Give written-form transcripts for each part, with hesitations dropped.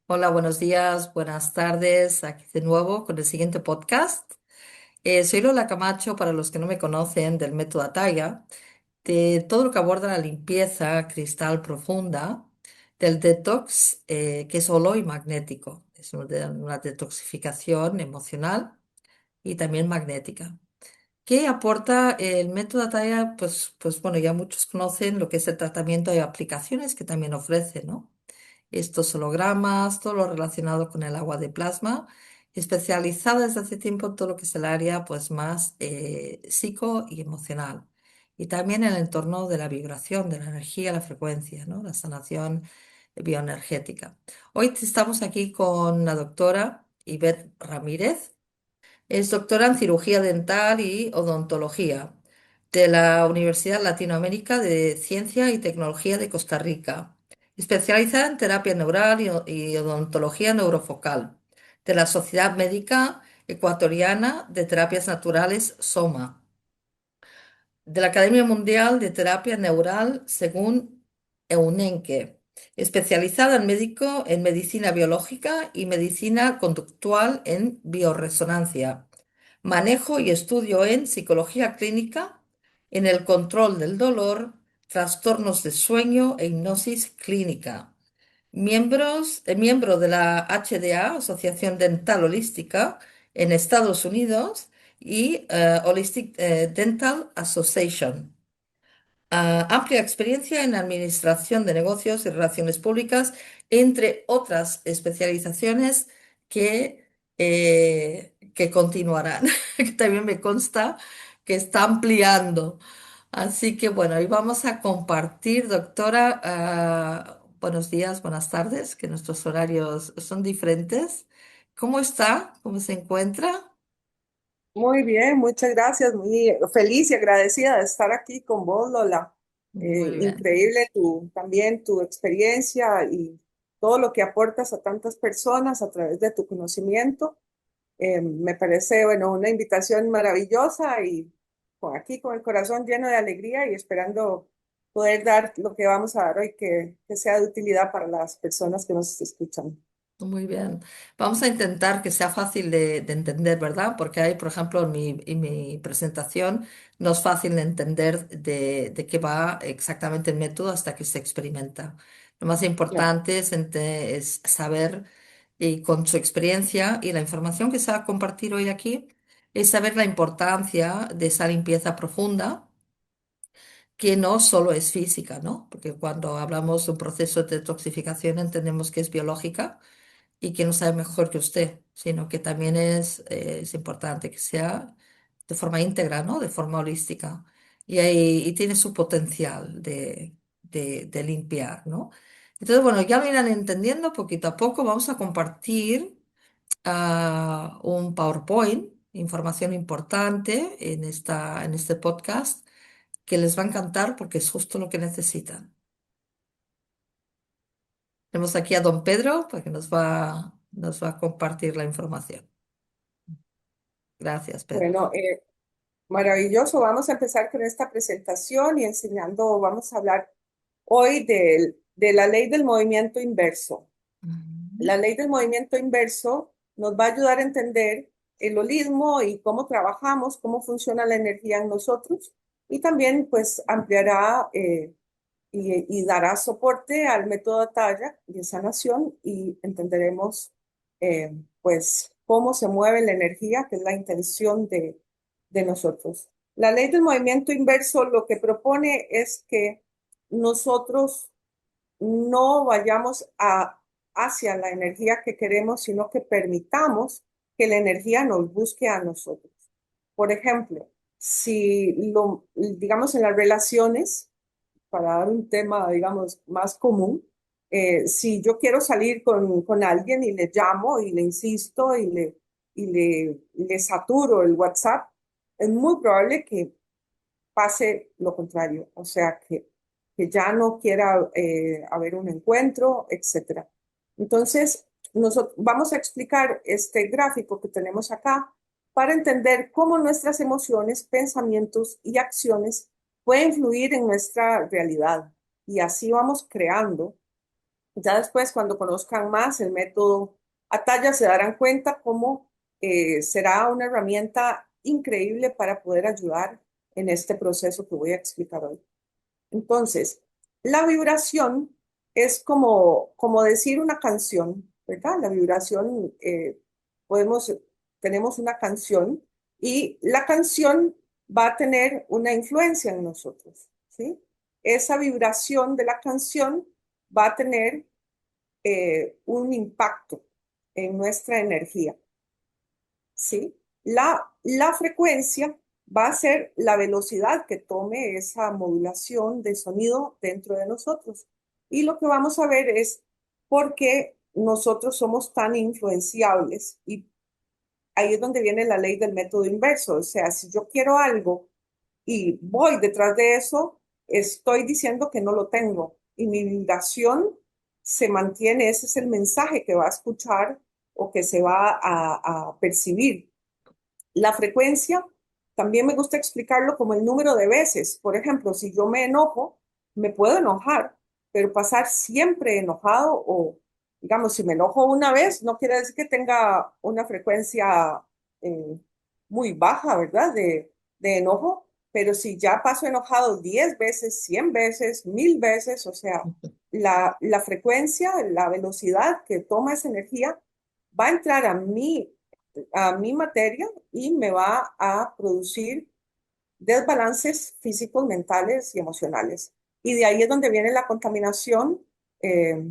Hola, buenos días, buenas tardes, aquí de nuevo con el siguiente podcast. Soy Lola Camacho, para los que no me conocen, del método Ataya, de todo lo que aborda la limpieza cristal profunda, del detox, que es holo y magnético. Es una detoxificación emocional y también magnética. ¿Qué aporta el método Ataya? Pues bueno, ya muchos conocen lo que es el tratamiento y aplicaciones que también ofrece, ¿no? Estos hologramas, todo lo relacionado con el agua de plasma, especializada desde hace tiempo en todo lo que es el área pues más psico y emocional. Y también en el entorno de la vibración, de la energía, la frecuencia, ¿no? La sanación bioenergética. Hoy estamos aquí con la doctora Ivette Ramírez. Es doctora en cirugía dental y odontología de la Universidad Latinoamérica de Ciencia y Tecnología de Costa Rica, especializada en terapia neural y odontología neurofocal de la Sociedad Médica Ecuatoriana de Terapias Naturales, SOMA, de la Academia Mundial de Terapia Neural, según EUNENCE, especializada en medicina biológica y medicina conductual en bioresonancia, manejo y estudio en psicología clínica, en el control del dolor, trastornos de sueño e hipnosis clínica. Miembro de la HDA, Asociación Dental Holística, en Estados Unidos, y Holistic Dental Association. Amplia experiencia en administración de negocios y relaciones públicas, entre otras especializaciones que continuarán, que también me consta que está ampliando. Así que bueno, hoy vamos a compartir, doctora, buenos días, buenas tardes, que nuestros horarios son diferentes. ¿Cómo está? ¿Cómo se encuentra? Muy bien, muchas gracias. Muy feliz y agradecida de estar aquí con vos, Lola. Muy bien. Increíble también tu experiencia y todo lo que aportas a tantas personas a través de tu conocimiento. Me parece, bueno, una invitación maravillosa y aquí con el corazón lleno de alegría y esperando poder dar lo que vamos a dar hoy que sea de utilidad para las personas que nos escuchan. Muy bien. Vamos a intentar que sea fácil de entender, ¿verdad? Porque hay, por ejemplo, en mi presentación no es fácil de entender de qué va exactamente el método hasta que se experimenta. Lo más Claro. importante es saber, y con su experiencia y la información que se va a compartir hoy aquí, es saber la importancia de esa limpieza profunda, que no solo es física, ¿no? Porque cuando hablamos de un proceso de detoxificación entendemos que es biológica y que no sabe mejor que usted, sino que también es importante que sea de forma íntegra, ¿no? De forma holística. Y tiene su potencial de limpiar, ¿no? Entonces, bueno, ya lo irán entendiendo poquito a poco. Vamos a compartir un PowerPoint, información importante en este podcast, que les va a encantar porque es justo lo que necesitan. Tenemos aquí a don Pedro, para que nos va a compartir la información. Gracias, Pedro. Bueno, maravilloso. Vamos a empezar con esta presentación y enseñando, vamos a hablar hoy de la ley del movimiento inverso. Ujú. La ley del movimiento inverso nos va a ayudar a entender el holismo y cómo trabajamos, cómo funciona la energía en nosotros y también pues ampliará y dará soporte al método Ataya de sanación y entenderemos pues cómo se mueve la energía, que es la intención de nosotros. La ley del movimiento inverso lo que propone es que nosotros no vayamos hacia la energía que queremos, sino que permitamos que la energía nos busque a nosotros. Por ejemplo, digamos en las relaciones, para dar un tema, digamos, más común, si yo quiero salir con alguien y le llamo y le insisto y le saturo el WhatsApp, es muy probable que pase lo contrario, o sea, que ya no quiera haber un encuentro, etcétera. Entonces, nosotros vamos a explicar este gráfico que tenemos acá para entender cómo nuestras emociones, pensamientos y acciones pueden influir en nuestra realidad. Y así vamos creando. Ya después, cuando conozcan más el método Ataya, se darán cuenta cómo será una herramienta increíble para poder ayudar en este proceso que voy a explicar hoy. Entonces, la vibración es como decir una canción, ¿verdad? La vibración, podemos, tenemos una canción y la canción va a tener una influencia en nosotros, ¿sí? Esa vibración de la canción va a tener un impacto en nuestra energía, ¿sí? La frecuencia va a ser la velocidad que tome esa modulación de sonido dentro de nosotros. Y lo que vamos a ver es por qué nosotros somos tan influenciables. Y ahí es donde viene la ley del método inverso. O sea, si yo quiero algo y voy detrás de eso, estoy diciendo que no lo tengo y mi vibración se mantiene, ese es el mensaje que va a escuchar o que se va a percibir. La frecuencia, también me gusta explicarlo como el número de veces. Por ejemplo, si yo me enojo, me puedo enojar, pero pasar siempre enojado o, digamos, si me enojo una vez, no quiere decir que tenga una frecuencia eh, muy baja, ¿verdad? De enojo, pero si ya paso enojado 10 veces, 100 veces, 1000 veces, o sea, la frecuencia, la velocidad que toma esa energía va a entrar a mi materia y me va a producir desbalances físicos, mentales y emocionales. Y de ahí es donde viene la contaminación eh,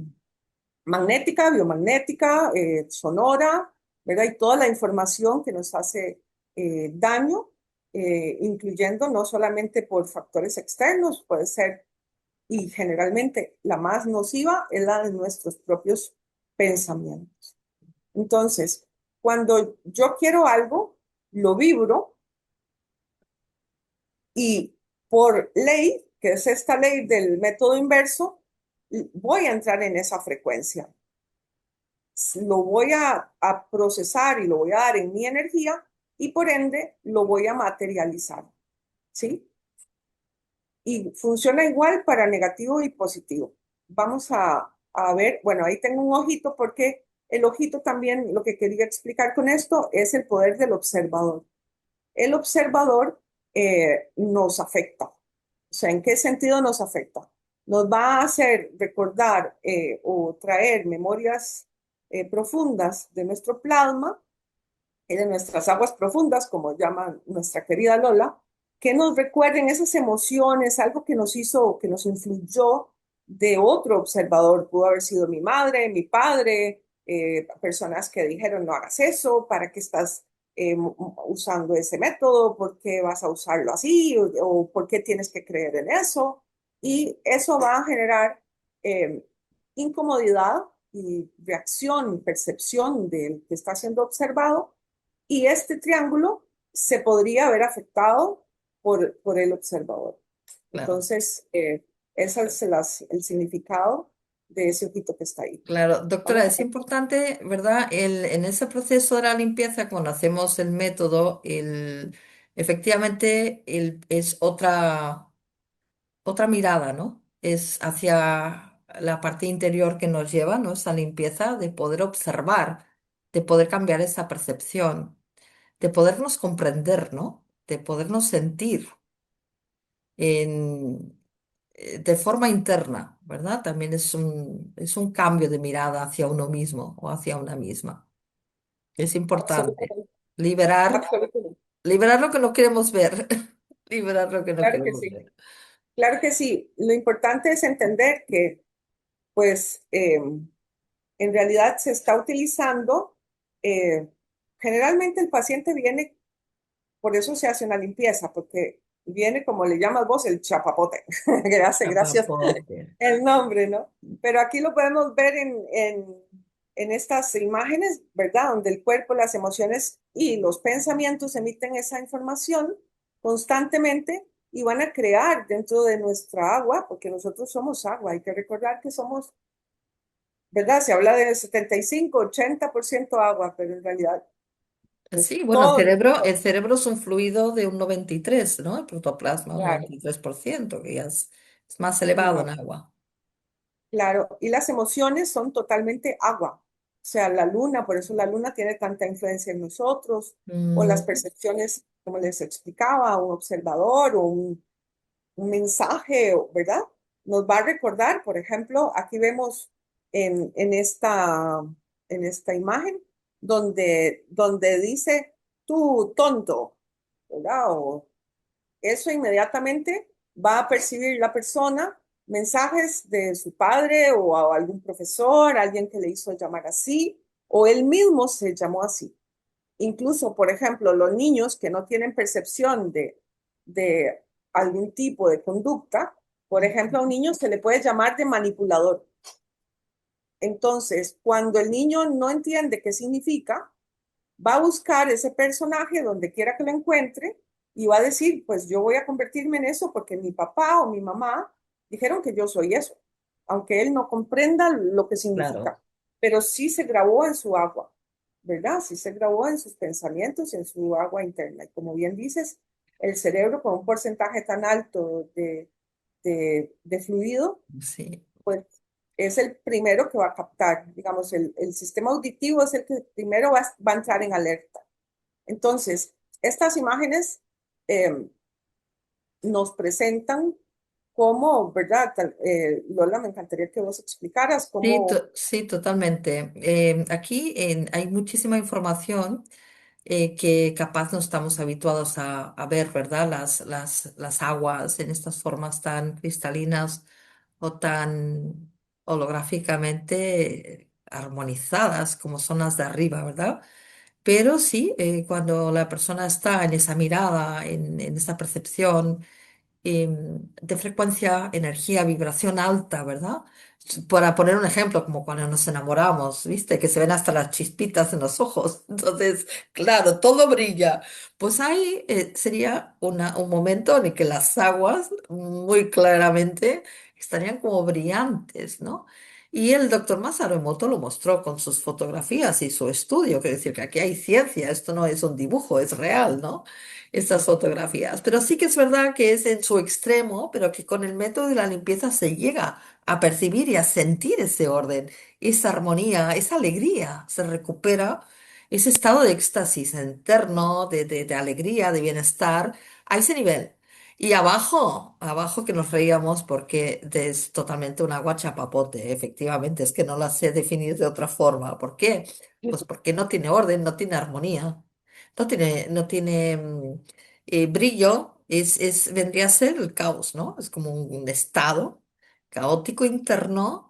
magnética, biomagnética, sonora, ¿verdad? Y toda la información que nos hace daño, incluyendo no solamente por factores externos, puede ser, y generalmente la más nociva es la de nuestros propios pensamientos. Entonces, cuando yo quiero algo, lo vibro y por ley, que es esta ley del método inverso, voy a entrar en esa frecuencia. Lo voy a procesar y lo voy a dar en mi energía y por ende lo voy a materializar, ¿sí? Y funciona igual para negativo y positivo. Vamos a ver, bueno, ahí tengo un ojito porque el ojito también, lo que quería explicar con esto es el poder del observador. El observador nos afecta. O sea, ¿en qué sentido nos afecta? Nos va a hacer recordar o traer memorias profundas de nuestro plasma y de nuestras aguas profundas, como llama nuestra querida Lola, que nos recuerden esas emociones, algo que nos hizo, que nos influyó de otro observador. Pudo haber sido mi madre, mi padre, personas que dijeron no hagas eso, ¿para qué estás usando ese método? ¿Por qué vas a usarlo así? O ¿por qué tienes que creer en eso? Y eso va a generar eh, incomodidad y reacción, percepción del que está siendo observado y este triángulo se podría haber afectado por el observador. Claro. Entonces, ese es el significado de ese ojito que está ahí. Claro, doctora, Vamos es importante, ¿verdad? En ese proceso de la limpieza, cuando hacemos el método, efectivamente es otra mirada, ¿no? Es hacia la parte interior que nos lleva, ¿no? Esa limpieza de poder observar, de poder cambiar esa percepción, de podernos comprender, ¿no? De podernos sentir de forma interna, ¿verdad? También es un cambio de mirada hacia uno mismo o hacia una misma. Es importante absolutamente, liberar, absolutamente. liberar lo que no queremos ver, liberar lo que no Claro que queremos sí, ver. claro que sí. Lo importante es entender que, pues, en realidad se está utilizando, eh, generalmente el paciente viene. Por eso se hace una limpieza, porque viene, como le llamas vos, el chapapote, que hace gracias Chapapote. el nombre, ¿no? Pero aquí lo podemos ver en estas imágenes, ¿verdad? Donde el cuerpo, las emociones y los pensamientos emiten esa información constantemente y van a crear dentro de nuestra agua, porque nosotros somos agua, hay que recordar que somos, ¿verdad? Se habla de 75-80% agua, pero en realidad es Sí, bueno, el todo, cerebro, el cerebro es un fluido de un 93, ¿no? El protoplasma, un claro, 93%, que ya es más elevado en claro. agua. Claro, y las emociones son totalmente agua. O sea, la luna, por eso la luna tiene tanta influencia en nosotros, o las Mm, percepciones, como les explicaba, un observador o un mensaje, ¿verdad? Nos va a recordar, por ejemplo, aquí vemos en esta imagen donde dice, tú tonto, ¿verdad? O eso inmediatamente va a percibir la persona mensajes de su padre o a algún profesor, alguien que le hizo llamar así, o él mismo se llamó así. Incluso, por ejemplo, los niños que no tienen percepción de algún tipo de conducta, por ejemplo, a un niño se le puede llamar de manipulador. Entonces, cuando el niño no entiende qué significa, va a buscar ese personaje donde quiera que lo encuentre y va a decir, pues yo voy a convertirme en eso porque mi papá o mi mamá dijeron que yo soy eso, aunque él no comprenda lo que claro. significa, pero sí se grabó en su agua, ¿verdad? Sí se grabó en sus pensamientos y en su agua interna. Y como bien dices, el cerebro con un porcentaje tan alto de fluido, Sí. pues es el primero que va a captar, digamos, el sistema auditivo es el que primero va a entrar en alerta. Entonces, estas imágenes eh, nos presentan cómo, ¿verdad? Lola, me encantaría que vos explicaras Sí, cómo, sí, totalmente. Aquí hay muchísima información que capaz no estamos habituados a ver, ¿verdad? Las aguas en estas formas tan cristalinas o tan holográficamente armonizadas como son las de arriba, ¿verdad? Pero sí, cuando la persona está en esa mirada, en esa percepción de frecuencia, energía, vibración alta, ¿verdad? Para poner un ejemplo, como cuando nos enamoramos, ¿viste? Que se ven hasta las chispitas en los ojos. Entonces, claro, todo brilla. Pues ahí sería un momento en el que las aguas muy claramente estarían como brillantes, ¿no? Y el doctor Masaru Emoto lo mostró con sus fotografías y su estudio, que decir que aquí hay ciencia, esto no es un dibujo, es real, ¿no? Estas fotografías. Pero sí que es verdad que es en su extremo, pero que con el método de la limpieza se llega a percibir y a sentir ese orden, esa armonía, esa alegría, se recupera ese estado de éxtasis interno, de alegría, de bienestar, a ese nivel. Y abajo, abajo que nos reíamos porque es totalmente un agua chapapote, efectivamente, es que no la sé definir de otra forma. ¿Por qué? Pues porque no tiene orden, no tiene armonía. No tiene brillo, vendría a ser el caos, ¿no? Es como un estado caótico interno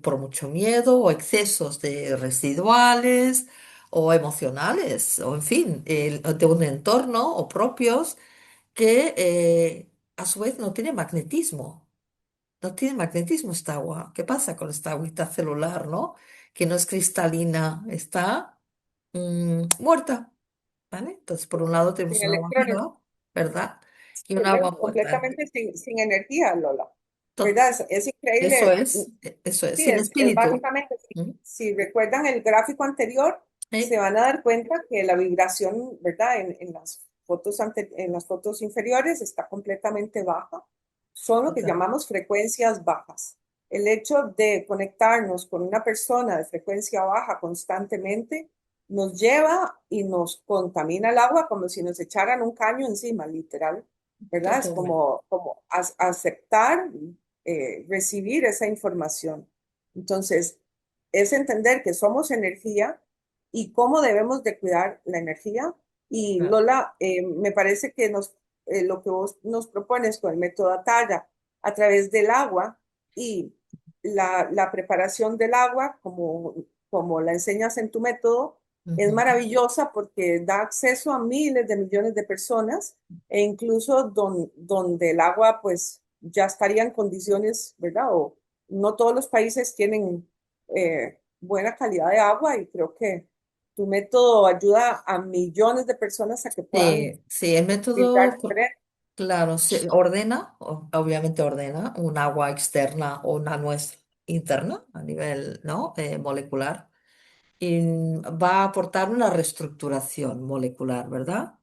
por mucho miedo o excesos de residuales o emocionales o en fin, de un entorno o propios que a su vez no tiene magnetismo. No tiene magnetismo esta agua. ¿Qué pasa con esta agüita celular, no? Que no es cristalina, está muerta. ¿Vale? Entonces, por un lado tenemos sin un agua electrones, viva, ¿verdad? Y un agua ¿verdad? muerta. Completamente sin energía, Lola, To- ¿verdad? Es Eso increíble. es, eso es, Sí, sin es espíritu. básicamente, ¿Mm? si recuerdan el gráfico anterior, se ¿Eh? van a dar cuenta que la vibración, ¿verdad? En las en las fotos inferiores está completamente baja. Son lo que Total. llamamos frecuencias bajas. El hecho de conectarnos con una persona de frecuencia baja constantemente nos lleva y nos contamina el agua como si nos echaran un caño encima, literal, ¿verdad? Es Totalmente. como aceptar recibir esa información. Entonces, es entender que somos energía y cómo debemos de cuidar la energía. Y Claro. Lola, me parece que lo que vos nos propones con el método Ataya a través del agua y la preparación del agua, como la enseñas en tu método, es Ujú. maravillosa porque da acceso a miles de millones de personas e incluso donde el agua pues ya estaría en condiciones, ¿verdad? O no todos los países tienen buena calidad de agua y creo que tu método ayuda a millones de personas a que puedan Sí, sí, el método, filtrar diferente. claro, se ordena, obviamente ordena un agua externa o una nuestra interna a nivel, ¿no? Molecular. Y va a aportar una reestructuración molecular, ¿verdad?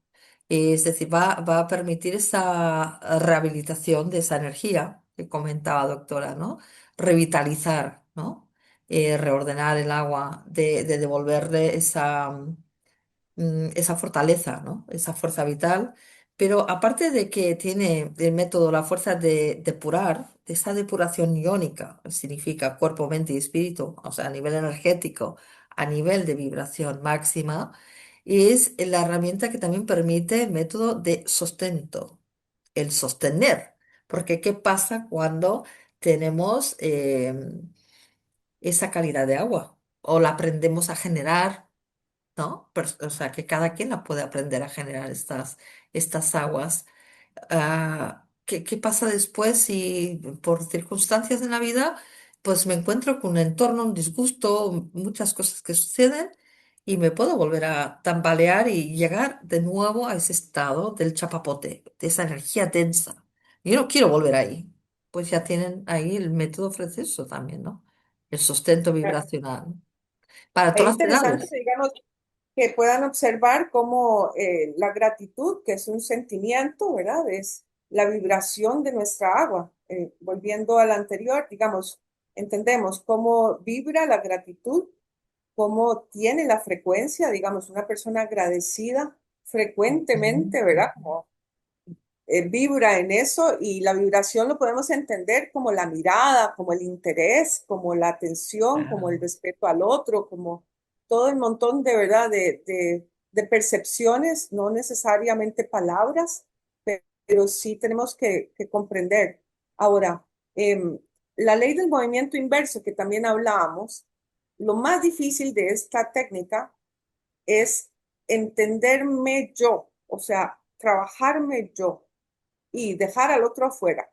Es decir, va a permitir esa rehabilitación de esa energía. que comentaba doctora, ¿no? Revitalizar, ¿no? Reordenar el agua, de devolverle esa fortaleza, ¿no? Esa fuerza vital. Pero aparte de que tiene el método la fuerza de depurar, esa depuración iónica, significa cuerpo, mente y espíritu, o sea, a nivel energético, a nivel de vibración máxima, es la herramienta que también permite el método de sostento, el sostener. Porque ¿qué pasa cuando tenemos esa calidad de agua? O la aprendemos a generar, ¿no? O sea, que cada quien la puede aprender a generar estas aguas. ¿Qué pasa después si por circunstancias en la vida, pues me encuentro con un entorno, un disgusto, muchas cosas que suceden y me puedo volver a tambalear y llegar de nuevo a ese estado del chapapote, de esa energía densa? Yo no quiero volver ahí. Pues ya tienen ahí el método ofrece eso también, ¿no? El sustento vibracional para Es todas las interesante, edades. digamos, que puedan observar cómo la gratitud, que es un sentimiento, ¿verdad? Es la vibración de nuestra agua. Volviendo a la anterior, digamos, entendemos cómo vibra la gratitud, cómo tiene la frecuencia, digamos, una persona agradecida Ujú. frecuentemente, ¿verdad? Como vibra en eso y la vibración lo podemos entender como la mirada, como el interés, como la atención, como el Claro, respeto al otro, como todo el montón de verdad de percepciones, no necesariamente palabras, pero sí tenemos que comprender. Ahora, em, la ley del movimiento inverso que también hablábamos, lo más difícil de esta técnica es entenderme yo, o sea, trabajarme yo y dejar al otro afuera,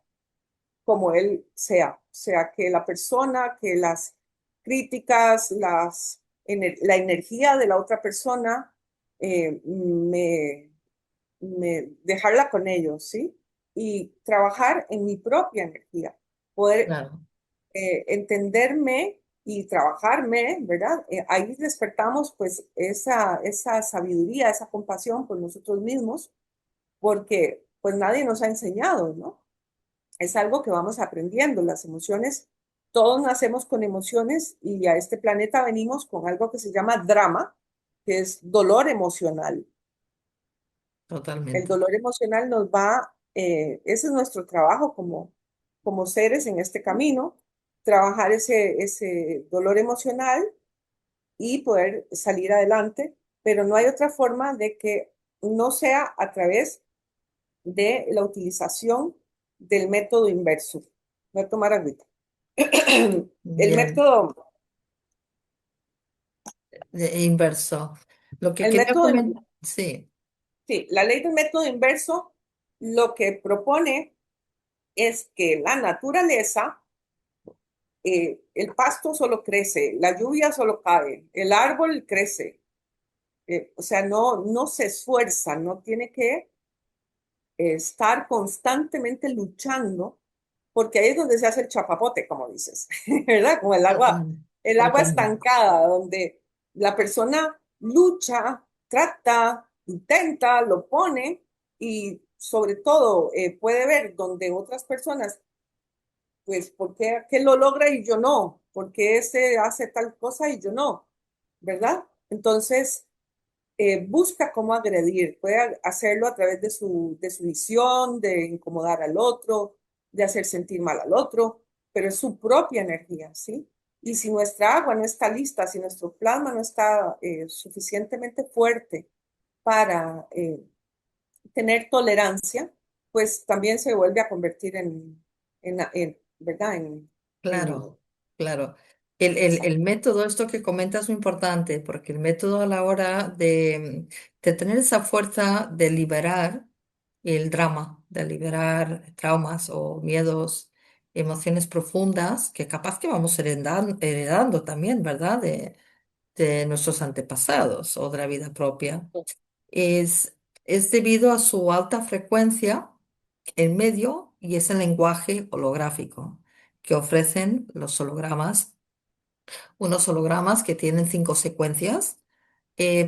como él sea. O sea, que la persona, que las críticas, la energía de la otra persona, dejarla con ellos, ¿sí? Y trabajar en mi propia energía, poder claro, entenderme y trabajarme, ¿verdad? Ahí despertamos pues esa sabiduría, esa compasión por nosotros mismos, porque pues nadie nos ha enseñado, ¿no? Es algo que vamos aprendiendo. Las emociones, todos nacemos con emociones y a este planeta venimos con algo que se llama drama, que es dolor emocional. El totalmente. dolor emocional nos va, ese es nuestro trabajo como seres en este camino, trabajar ese dolor emocional y poder salir adelante, pero no hay otra forma de que no sea a través de la utilización del método inverso. Voy a tomar agüita. El Bien, método, inverso. Lo que el quería método, comentar, sí, sí, la ley del método inverso lo que propone es que la naturaleza, el pasto solo crece, la lluvia solo cae, el árbol crece, o sea, no se esfuerza, no tiene que estar constantemente luchando, porque ahí es donde se hace el chapapote, como dices, ¿verdad? Como totalmente, el agua totalmente. estancada, donde la persona lucha, trata, intenta, lo pone y sobre todo puede ver donde otras personas, pues, ¿por qué, qué lo logra y yo no? ¿Por qué ese hace tal cosa y yo no? ¿Verdad? Entonces, busca cómo agredir, puede hacerlo a través de su visión, de incomodar al otro, de hacer sentir mal al otro, pero es su propia energía, ¿sí? Y si nuestra agua no está lista, si nuestro plasma no está suficientemente fuerte para tener tolerancia, pues también se vuelve a convertir ¿verdad? En Claro, claro. El exacto. método, esto que comentas es muy importante, porque el método a la hora de tener esa fuerza de liberar el drama, de liberar traumas o miedos, emociones profundas, que capaz que vamos heredando también, ¿verdad? De nuestros antepasados o de la vida propia, es, es debido a su alta frecuencia en medio y es el lenguaje holográfico que ofrecen los hologramas, unos hologramas que tienen 5 secuencias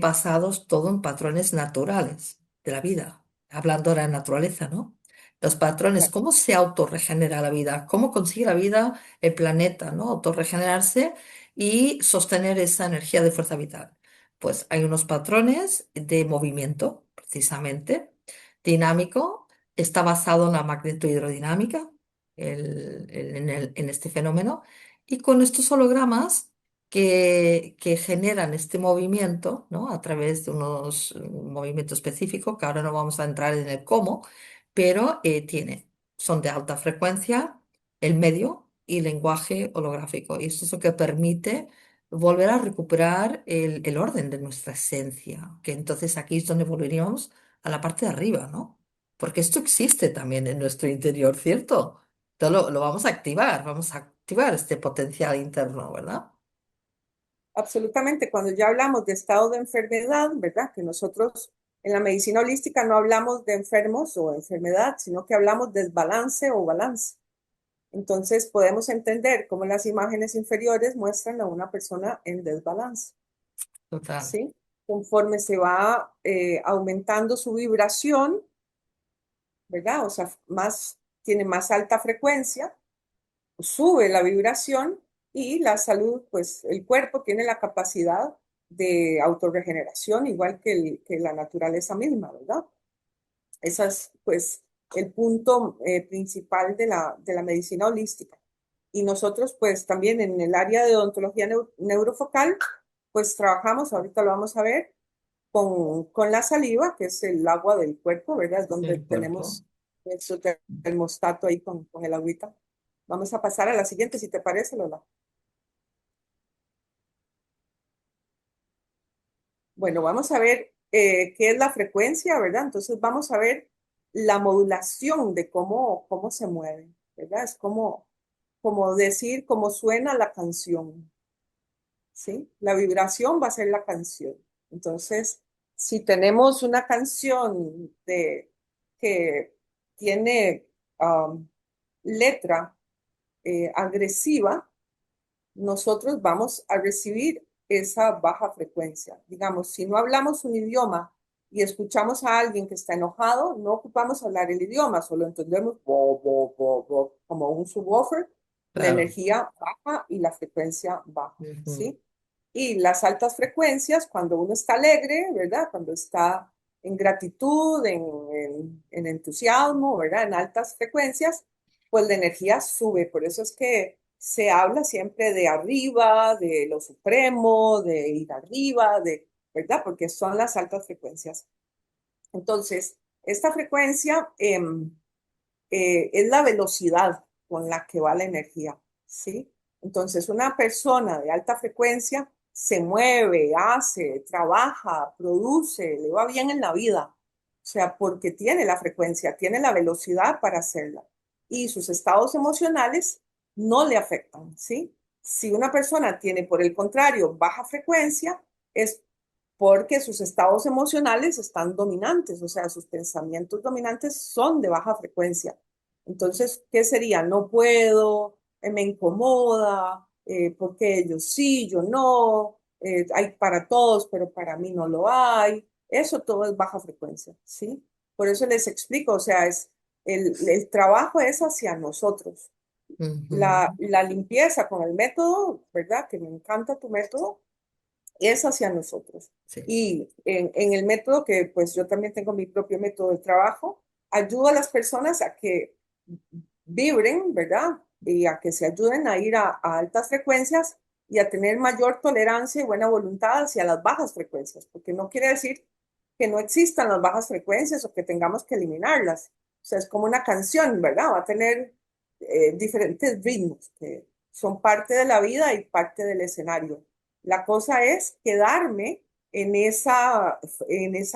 basados todo en patrones naturales de la vida, hablando de la naturaleza, ¿no? Los patrones, cómo se autorregenera la vida, cómo consigue la vida, el planeta, ¿no? Autorregenerarse y sostener esa energía de fuerza vital. Pues hay unos patrones de movimiento, precisamente, dinámico, está basado en la magnetohidrodinámica, en este fenómeno, y con estos hologramas que generan este movimiento, ¿no? A través de unos movimientos específicos, que ahora no vamos a entrar en el cómo, pero son de alta frecuencia, el medio y lenguaje holográfico. Y esto es lo que permite volver a recuperar el orden de nuestra esencia, que entonces aquí es donde volveríamos a la parte de arriba, ¿no? Porque esto existe también en nuestro interior, ¿cierto? Entonces lo vamos a activar este potencial interno, ¿verdad? Absolutamente, cuando ya hablamos de estado de enfermedad, ¿verdad? Que nosotros en la medicina holística no hablamos de enfermos o enfermedad, sino que hablamos de desbalance o balance. Entonces podemos entender cómo las imágenes inferiores muestran a una persona en desbalance, Total. ¿sí? Conforme se va aumentando su vibración, ¿verdad? O sea, tiene más alta frecuencia, sube la vibración y la salud, pues el cuerpo tiene la capacidad de autorregeneración, igual que la naturaleza misma, ¿verdad? Ese es, pues, el punto principal de la medicina holística. Y nosotros, pues, también en el área de odontología neurofocal, pues trabajamos, ahorita lo vamos a ver, con la saliva, que es el agua del cuerpo, ¿verdad? Es donde El cuerpo. tenemos nuestro termostato ahí con el agüita. Vamos a pasar a la siguiente, si te parece, Lola. Bueno, vamos a ver qué es la frecuencia, ¿verdad? Entonces vamos a ver la modulación de cómo se mueve, ¿verdad? Es como decir cómo suena la canción, ¿sí? La vibración va a ser la canción. Entonces, si tenemos una canción que tiene letra agresiva, nosotros vamos a recibir esa baja frecuencia. Digamos, si no hablamos un idioma y escuchamos a alguien que está enojado, no ocupamos hablar el idioma, solo entendemos como un subwoofer, la Claro. energía baja y la frecuencia baja, Ujú. ¿sí? Y las altas frecuencias, cuando uno está alegre, ¿verdad? Cuando está en gratitud, en entusiasmo, ¿verdad? En altas frecuencias, pues la energía sube. Por eso es que se habla siempre de arriba, de lo supremo, de ir arriba, ¿verdad? Porque son las altas frecuencias. Entonces, esta frecuencia es la velocidad con la que va la energía, ¿sí? Entonces, una persona de alta frecuencia se mueve, hace, trabaja, produce, le va bien en la vida. O sea, porque tiene la frecuencia, tiene la velocidad para hacerla. Y sus estados emocionales no le afectan, ¿sí? Si una persona tiene, por el contrario, baja frecuencia, es porque sus estados emocionales están dominantes, o sea, sus pensamientos dominantes son de baja frecuencia. Entonces, ¿qué sería? No puedo, me incomoda, porque ellos sí, yo no, hay para todos, pero para mí no lo hay. Eso todo es baja frecuencia, ¿sí? Por eso les explico, o sea, el trabajo es hacia nosotros. Ujú. La limpieza con el método, ¿verdad? Que me encanta tu método, es hacia nosotros. Sí. Y en el método, que pues yo también tengo mi propio método de trabajo, ayuda a las personas a que vibren, ¿verdad? Y a que se ayuden a ir a altas frecuencias y a tener mayor tolerancia y buena voluntad hacia las bajas frecuencias, porque no quiere decir que no existan las bajas frecuencias o que tengamos que eliminarlas. O sea, es como una canción, ¿verdad? Va a tener diferentes ritmos que son parte de la vida y parte del escenario. La cosa es quedarme en esa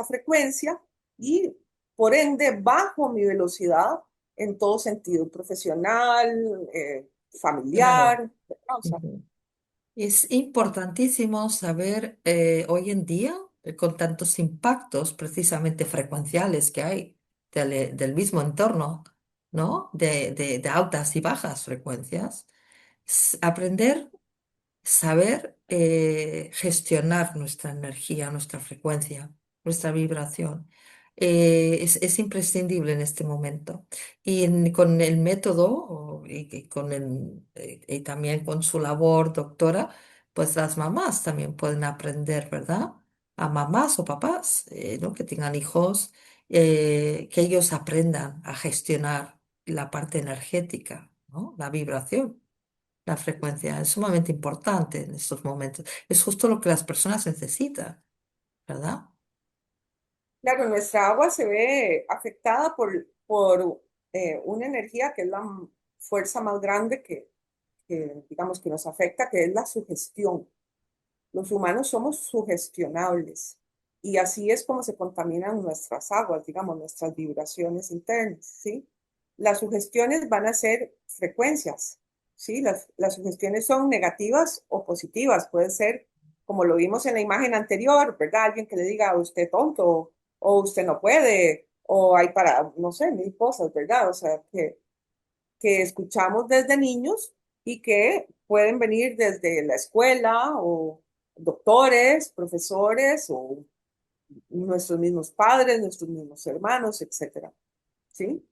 frecuencia y por ende bajo mi velocidad en todo sentido, profesional, Claro. familiar, ¿verdad? O sea, Ujú. Es importantísimo saber hoy en día, con tantos impactos precisamente frecuenciales que hay del mismo entorno, ¿no? De altas y bajas frecuencias, aprender, saber gestionar nuestra energía, nuestra frecuencia, nuestra vibración. es imprescindible en este momento. Y con el método y con y también con su labor doctora, pues las mamás también pueden aprender, ¿verdad? A mamás o papás, ¿no? Que tengan hijos, que ellos aprendan a gestionar la parte energética, ¿no? La vibración. La frecuencia es sumamente importante en estos momentos. Es justo lo que las personas necesitan, ¿verdad? Claro, nuestra agua se ve afectada por una energía que es la fuerza más grande digamos, que nos afecta, que es la sugestión. Los humanos somos sugestionables y así es como se contaminan nuestras aguas, digamos, nuestras vibraciones internas, ¿sí? Las sugestiones van a ser frecuencias, ¿sí? Las sugestiones son negativas o positivas, puede ser, como lo vimos en la imagen anterior, ¿verdad? Alguien que le diga, usted tonto, o usted no puede, o hay para, no sé, mil cosas, ¿verdad? O sea, que escuchamos desde niños y que pueden venir desde la escuela o doctores, profesores o nuestros mismos padres, nuestros mismos hermanos, etcétera. ¿Sí?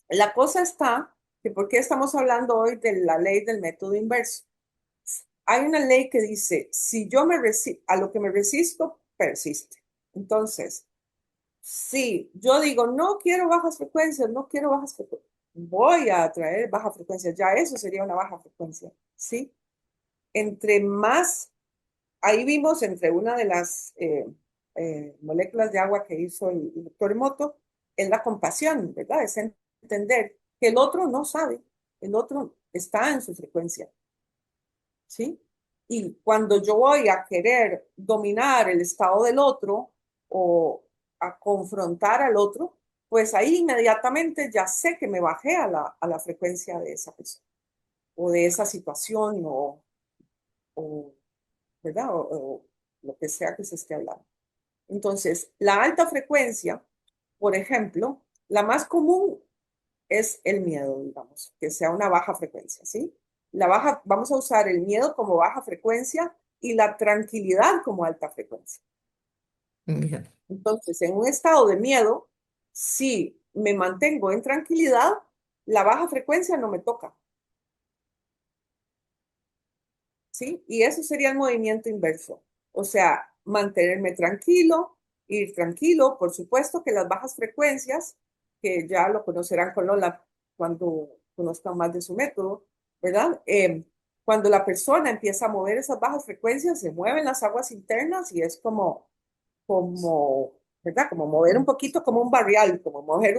La cosa está que ¿por qué estamos hablando hoy de la ley del método inverso? Hay una ley que dice, si yo a lo que me resisto, persiste. Entonces, si yo digo, no quiero bajas frecuencias, no quiero bajas frecuencias, voy a atraer bajas frecuencias. Ya eso sería una baja frecuencia, ¿sí? Entre más, ahí vimos entre una de las moléculas de agua que hizo el doctor Emoto, es la compasión, ¿verdad? Es entender que el otro no sabe, el otro está en su frecuencia, ¿sí? Y cuando yo voy a querer dominar el estado del otro o a confrontar al otro, pues ahí inmediatamente ya sé que me bajé a la frecuencia de esa persona o de esa situación o ¿verdad? O lo que sea que se esté hablando. Entonces, la alta frecuencia, por ejemplo, la más común es el miedo, digamos, que sea una baja frecuencia, ¿sí? La baja, vamos a usar el miedo como baja frecuencia y la tranquilidad como alta frecuencia. Bien. Entonces, en un estado de miedo, si me mantengo en tranquilidad, la baja frecuencia no me toca, ¿sí? Y eso sería el movimiento inverso. O sea, mantenerme tranquilo, ir tranquilo. Por supuesto que las bajas frecuencias, que ya lo conocerán con Lola cuando conozcan más de su método, ¿verdad? Cuando la persona empieza a mover esas bajas frecuencias, se mueven las aguas internas y es como, ¿verdad? Como mover un poquito como un barrial, como mover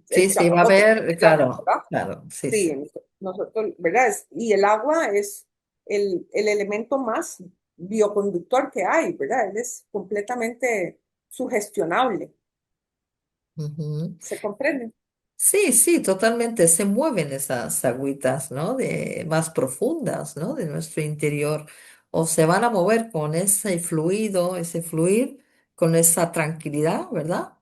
Sí, el sí, va a chapopote, haber, claro, ¿verdad? claro, sí, Sí, sí. nosotros, ¿verdad? Y el agua es el elemento más bioconductor que hay, ¿verdad? Él es completamente sugestionable. Ujú. ¿Se comprende? Sí, sí, totalmente. Se mueven esas agüitas, ¿no? Más profundas, ¿no? De nuestro interior. O se van a mover con ese fluido, ese fluir, con esa tranquilidad, ¿verdad?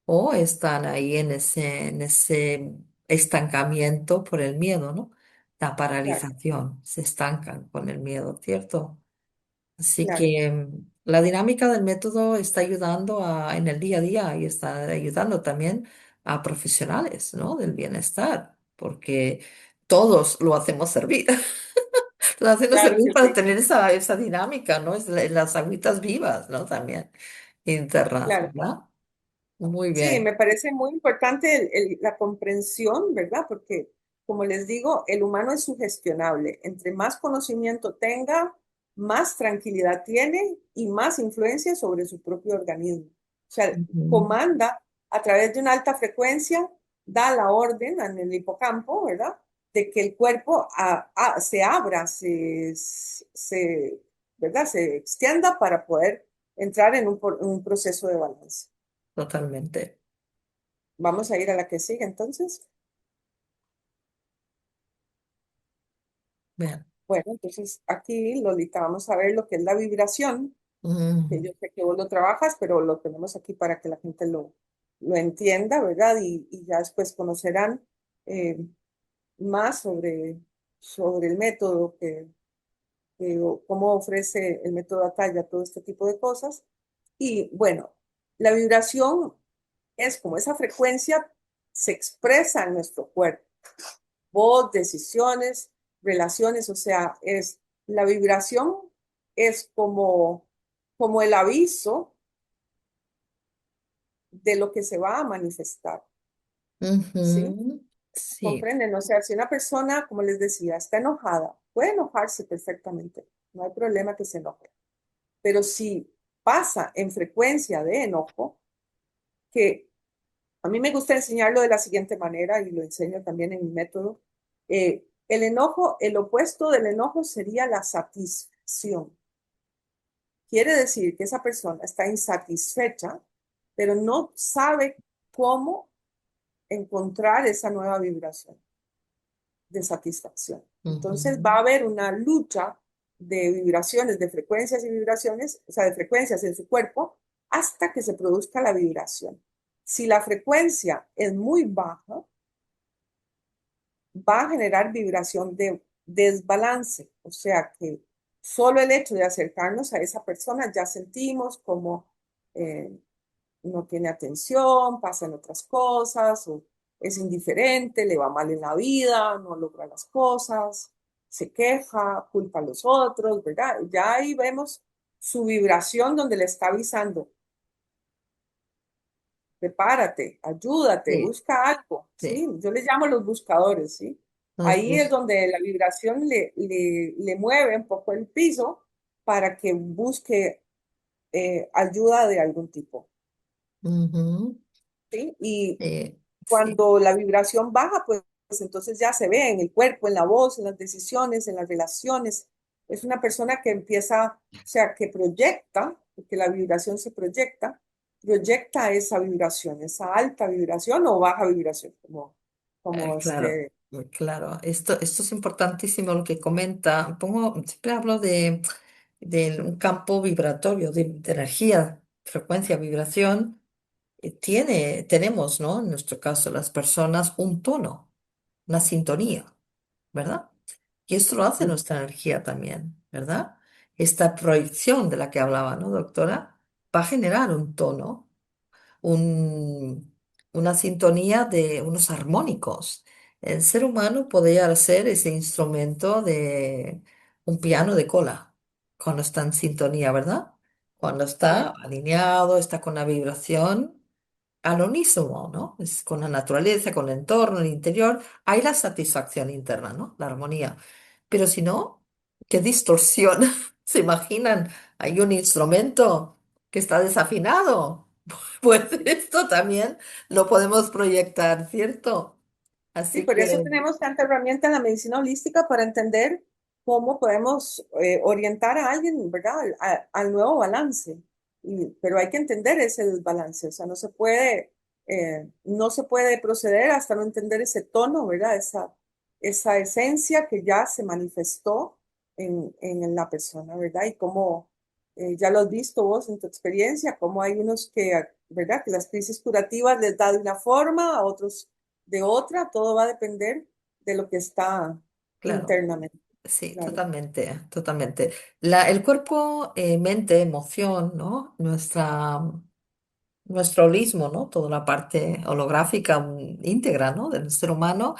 O están ahí en ese estancamiento por el miedo, ¿no? La Claro, paralización, se estancan con el miedo, ¿cierto? Así claro, que la dinámica del método está ayudando en el día a día y está ayudando también a profesionales, ¿no? Del bienestar, porque todos lo hacemos servir. Lo hacemos claro servir que para sí, tener esa dinámica, ¿no? Las agüitas vivas, ¿no? También internas, claro. ¿verdad? Muy Sí, bien. me parece muy importante la comprensión, ¿verdad? Porque, como les digo, el humano es sugestionable. Entre más conocimiento tenga, más tranquilidad tiene y más influencia sobre su propio organismo. O sea, Ujú. comanda a través de una alta frecuencia, da la orden en el hipocampo, ¿verdad? De que el cuerpo se abra, ¿verdad? Se extienda para poder entrar en un proceso de balance. Totalmente. Vamos a ir a la que sigue entonces. Bien. Bueno, entonces aquí, Lolita, vamos a ver lo que es la vibración, que Mm, yo sé que vos lo trabajas, pero lo tenemos aquí para que la gente lo entienda, ¿verdad? Y ya después conocerán eh, más sobre el método, o cómo ofrece el método Ataya todo este tipo de cosas. Y bueno, la vibración es como esa frecuencia se expresa en nuestro cuerpo. Voz, decisiones, relaciones, o sea, es la vibración es como el aviso de lo que se va a manifestar, ¿sí? Ujú. Sí. ¿Comprenden? O sea, si una persona, como les decía, está enojada, puede enojarse perfectamente, no hay problema que se enoje, pero si pasa en frecuencia de enojo, que a mí me gusta enseñarlo de la siguiente manera y lo enseño también en mi método. El enojo, el opuesto del enojo sería la satisfacción. Quiere decir que esa persona está insatisfecha, pero no sabe cómo encontrar esa nueva vibración de satisfacción. Entonces va a Ujú. haber una lucha de vibraciones, de frecuencias y vibraciones, o sea, de frecuencias en su cuerpo, hasta que se produzca la vibración. Si la frecuencia es muy baja, va a generar vibración de desbalance, o sea que solo el hecho de acercarnos a esa persona ya sentimos como eh, no tiene atención, pasan otras cosas, o es indiferente, le va mal en la vida, no logra las cosas, se queja, culpa a los otros, ¿verdad? Ya ahí vemos su vibración donde le está avisando, prepárate, ayúdate, Sí, busca algo, sí. ¿sí? Yo les llamo los buscadores, ¿sí? Los Ahí es bus- donde la vibración le mueve un poco el piso para que busque ayuda de algún tipo, Ujú. ¿sí? Y Sí, cuando la vibración baja, pues entonces ya se ve en el cuerpo, en la voz, en las decisiones, en las relaciones. Es una persona que empieza, o sea, que proyecta, porque la vibración se proyecta, proyecta esa vibración, esa alta vibración o baja vibración, como claro, claro. Esto es importantísimo lo que comenta. Siempre hablo de un campo vibratorio, de energía, frecuencia, vibración. Tenemos, ¿no? En nuestro caso, las personas, un tono, una sintonía, ¿verdad? Y esto lo hace nuestra energía también, ¿verdad? Esta proyección de la que hablaba, ¿no, doctora? Va a generar un tono, un- una sintonía de unos armónicos. El ser humano podría ser ese instrumento de un piano de cola, cuando está en sintonía, ¿verdad? Cuando está ¿cierto? alineado, está con la vibración al unísono, ¿no? Es con la naturaleza, con el entorno, el interior, hay la satisfacción interna, ¿no? La armonía. Pero si no, qué distorsión. ¿Se imaginan? Hay un instrumento que está desafinado. Pues esto también lo podemos proyectar, ¿cierto? Y Así por eso que, tenemos tanta herramienta en la medicina holística para entender cómo podemos orientar a alguien, ¿verdad? Al nuevo balance. Pero hay que entender ese desbalance, o sea, no se puede proceder hasta no entender ese tono, ¿verdad? Esa esencia que ya se manifestó en la persona, ¿verdad? Y cómo, ya lo has visto vos en tu experiencia, cómo hay unos que, ¿verdad? Que las crisis curativas les da de una forma, a otros de otra, todo va a depender de lo que está claro, internamente, sí, claro. totalmente, totalmente. El cuerpo, mente, emoción, ¿no? Nuestro holismo, ¿no? Toda la parte holográfica íntegra, ¿no? Del ser humano.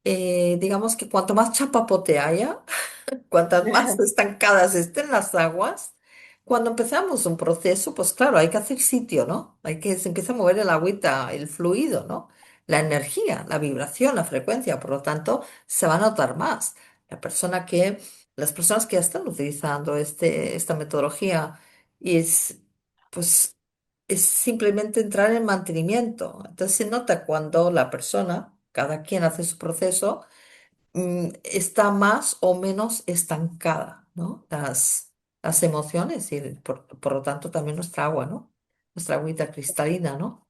Digamos que cuanto más chapapote haya, cuantas más estancadas estén las aguas, cuando empezamos un proceso, pues claro, hay que hacer sitio, ¿no? Se empieza a mover el agüita, el fluido, ¿no? La energía, la vibración, la frecuencia, por lo tanto, se va a notar más. La persona que, las personas que ya están utilizando esta metodología pues, es simplemente entrar en mantenimiento. Entonces se nota cuando la persona, cada quien hace su proceso está más o menos estancada, ¿no? Las emociones y por lo tanto también nuestra agua, ¿no? Nuestra agüita cristalina, ¿no?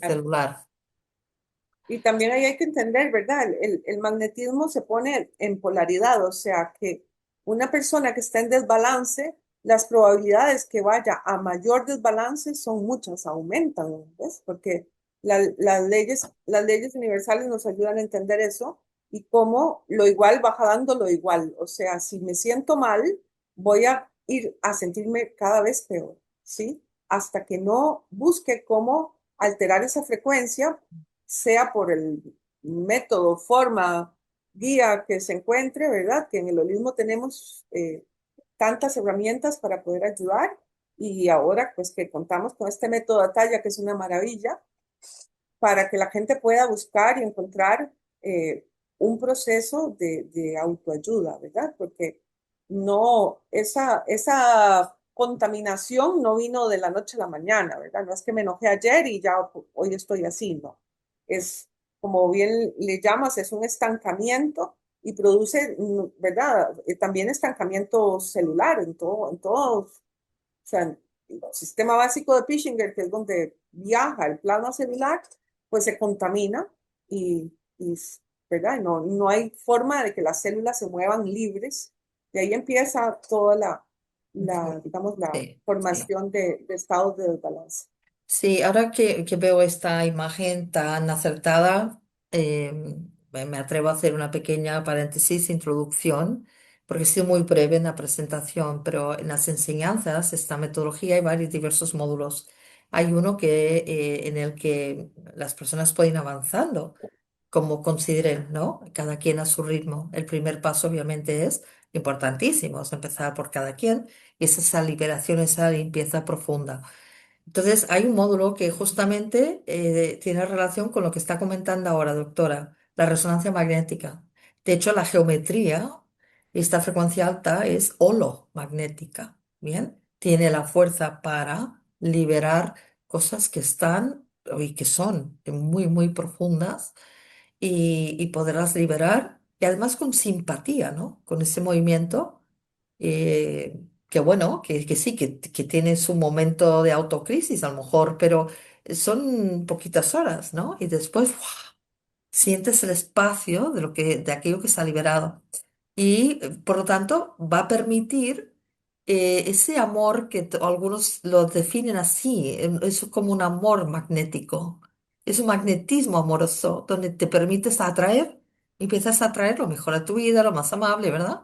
Celular. Y también ahí hay que entender, ¿verdad? El magnetismo se pone en polaridad, o sea que una persona que está en desbalance, las probabilidades que vaya a mayor desbalance son muchas, aumentan, ¿ves? Porque las leyes universales nos ayudan a entender eso y cómo lo igual baja dando lo igual. O sea, si me siento mal, voy a ir a sentirme cada vez peor, ¿sí? Hasta que no busque cómo alterar esa frecuencia, sea por el método, forma, guía que se encuentre, ¿verdad? Que en el holismo tenemos tantas herramientas para poder ayudar y ahora pues que contamos con este método de Ataya, que es una maravilla, para que la gente pueda buscar y encontrar un proceso de autoayuda, ¿verdad? Porque no, esa contaminación no vino de la noche a la mañana, ¿verdad? No es que me enojé ayer y ya hoy estoy así, no. Es, como bien le llamas, es un estancamiento y produce, ¿verdad? También estancamiento celular en todo, o sea, el sistema básico de Pishinger, que es donde viaja el plasma celular, pues se contamina y ¿verdad? No hay forma de que las células se muevan libres. De ahí empieza toda digamos, la Sí, sí. formación de estados de desbalance. Sí, ahora que veo esta imagen tan acertada, me atrevo a hacer una pequeña paréntesis, introducción, porque he sido muy breve en la presentación, pero en las enseñanzas, esta metodología hay varios diversos módulos. Hay uno en el que las personas pueden ir avanzando, como consideren, ¿no? Cada quien a su ritmo. El primer paso, obviamente, es importantísimo, es empezar por cada quien, y es esa liberación, esa limpieza profunda. Entonces, hay un módulo que justamente tiene relación con lo que está comentando ahora, doctora, la resonancia magnética. De hecho, la geometría, esta frecuencia alta es holomagnética, ¿bien? Tiene la fuerza para liberar cosas que están y que son muy, muy profundas y poderlas liberar, y además con simpatía, ¿no? Con ese movimiento, que bueno, que sí, que tiene su momento de autocrisis a lo mejor, pero son poquitas horas, ¿no? Y después ¡fua! Sientes el espacio de aquello que se ha liberado. Y por lo tanto va a permitir ese amor que algunos lo definen así, es como un amor magnético, es un magnetismo amoroso donde te permites atraer, empiezas a atraer lo mejor a tu vida, lo más amable, ¿verdad?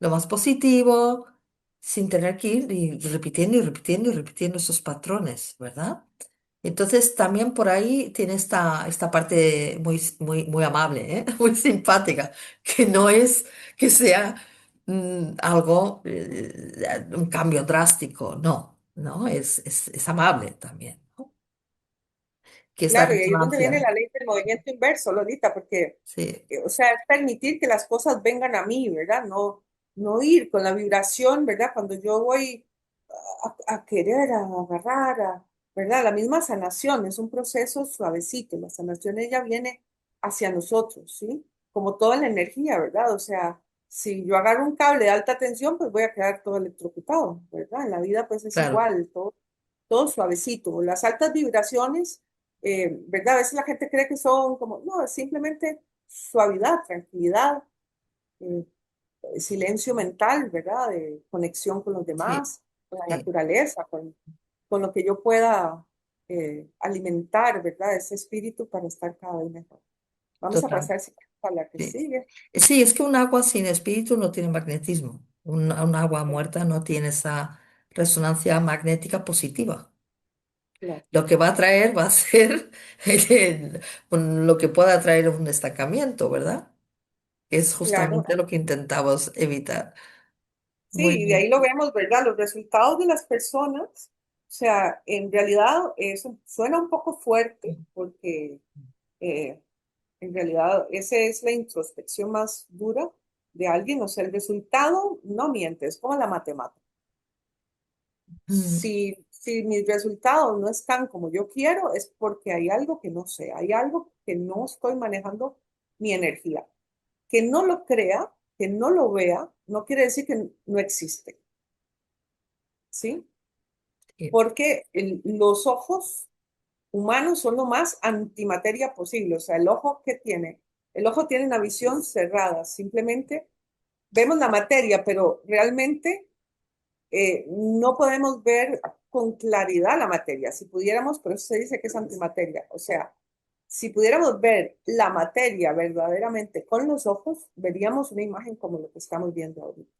Lo más positivo, sin tener que ir y repitiendo y repitiendo y repitiendo esos patrones, ¿verdad? Entonces también por ahí tiene esta parte muy, muy, muy amable, ¿eh? Muy simpática, que no es que sea algo, un cambio drástico, no, no, es amable también, ¿no? Que es la Claro, y ahí es donde viene resonancia. la ley del movimiento inverso, Lolita, porque, Sí, o sea, es permitir que las cosas vengan a mí, ¿verdad? No ir con la vibración, ¿verdad? Cuando yo voy a querer, a agarrar, ¿verdad? La misma sanación es un proceso suavecito, la sanación ella viene hacia nosotros, ¿sí? Como toda la energía, ¿verdad? O sea, si yo agarro un cable de alta tensión, pues voy a quedar todo electrocutado, ¿verdad? En la vida, pues es claro, igual, todo suavecito. Las altas vibraciones, ¿verdad? A veces la gente cree que son como, no, es simplemente suavidad, tranquilidad, eh, silencio mental, ¿verdad? De conexión con los sí, demás, con la sí, naturaleza, con lo que yo pueda alimentar, ¿verdad? Ese espíritu para estar cada vez mejor. Vamos a total. pasar si quieres, a la que Sí. sigue. Sí, es que un agua sin espíritu no tiene magnetismo. Un agua muerta no tiene esa resonancia magnética positiva. Claro, Lo que va a traer va a ser lo que pueda traer un estancamiento, ¿verdad? Es claro. justamente lo que intentamos evitar. Muy Sí, y de ahí bien. lo vemos, ¿verdad? Los resultados de las personas, o sea, en realidad eso suena un poco fuerte porque eh, en realidad esa es la introspección más dura de alguien, o sea, el resultado no miente, es como la matemática. Mm, Si mis resultados no están como yo quiero, es porque hay algo que no sé, hay algo que no estoy manejando mi energía. Que no lo crea, que no lo vea, no quiere decir que no existe, ¿sí? sí, Porque los ojos humanos son lo más antimateria posible, o sea, el ojo tiene una visión cerrada, simplemente vemos la materia, pero realmente no podemos ver con claridad la materia. Si pudiéramos, por eso se dice que es antimateria. O sea, si pudiéramos ver la materia verdaderamente con los ojos, veríamos una imagen como lo que estamos viendo ahorita.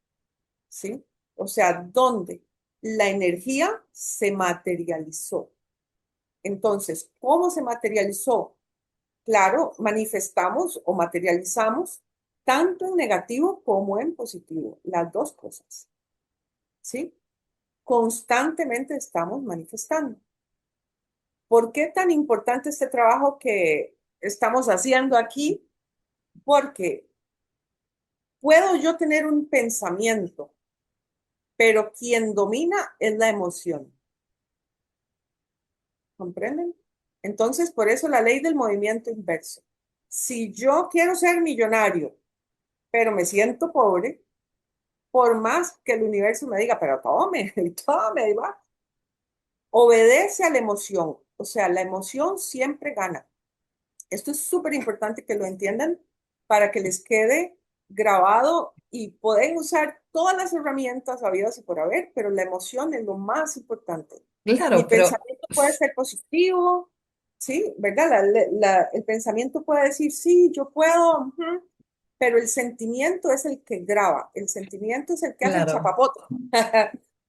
¿Sí? O sea, donde la energía se materializó. Entonces, ¿cómo se materializó? Claro, manifestamos o materializamos tanto en negativo como en positivo, las dos cosas, ¿sí? Constantemente estamos manifestando. ¿Por qué tan importante este trabajo que estamos haciendo aquí? Porque puedo yo tener un pensamiento, pero quien domina es la emoción. ¿Comprenden? Entonces, por eso la ley del movimiento inverso. Si yo quiero ser millonario, pero me siento pobre, por más que el universo me diga, pero tome, tome, y va, obedece a la emoción. O sea, la emoción siempre gana. Esto es súper importante que lo entiendan para que les quede grabado y pueden usar todas las herramientas habidas y por haber, pero la emoción es lo más importante. Mi Claro, pero pensamiento puede ser positivo, ¿sí? ¿Verdad? El pensamiento puede decir, sí, yo puedo, ujú, pero el sentimiento es el que graba, el sentimiento es el que hace el claro. chapapote.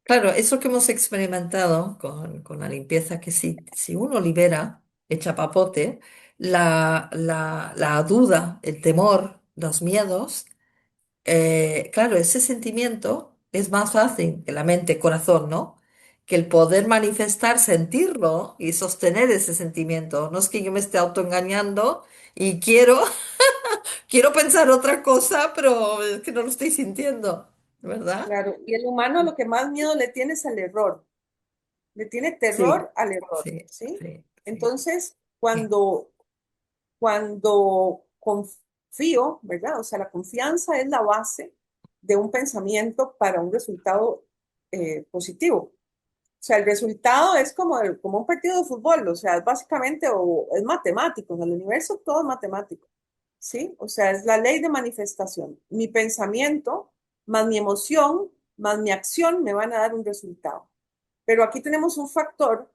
Claro, eso que hemos experimentado con la limpieza, que si uno libera el chapapote, la duda, el temor, los miedos, claro, ese sentimiento es más fácil que la mente, corazón, ¿no? Que el poder manifestar, sentirlo y sostener ese sentimiento. No es que yo me esté autoengañando y quiero pensar otra cosa, pero es que no lo estoy sintiendo, ¿verdad? Claro, y el humano lo que más miedo le tiene es al error. Le tiene Sí, terror al error, sí, ¿sí? sí, sí. Entonces, Sí. cuando confío, ¿verdad? O sea, la confianza es la base de un pensamiento para un resultado positivo. O sea, el resultado es como un partido de fútbol, o sea, es básicamente o es matemático, en el universo todo es matemático, ¿sí? O sea, es la ley de manifestación. Mi pensamiento más mi emoción más mi acción me van a dar un resultado. Pero aquí tenemos un factor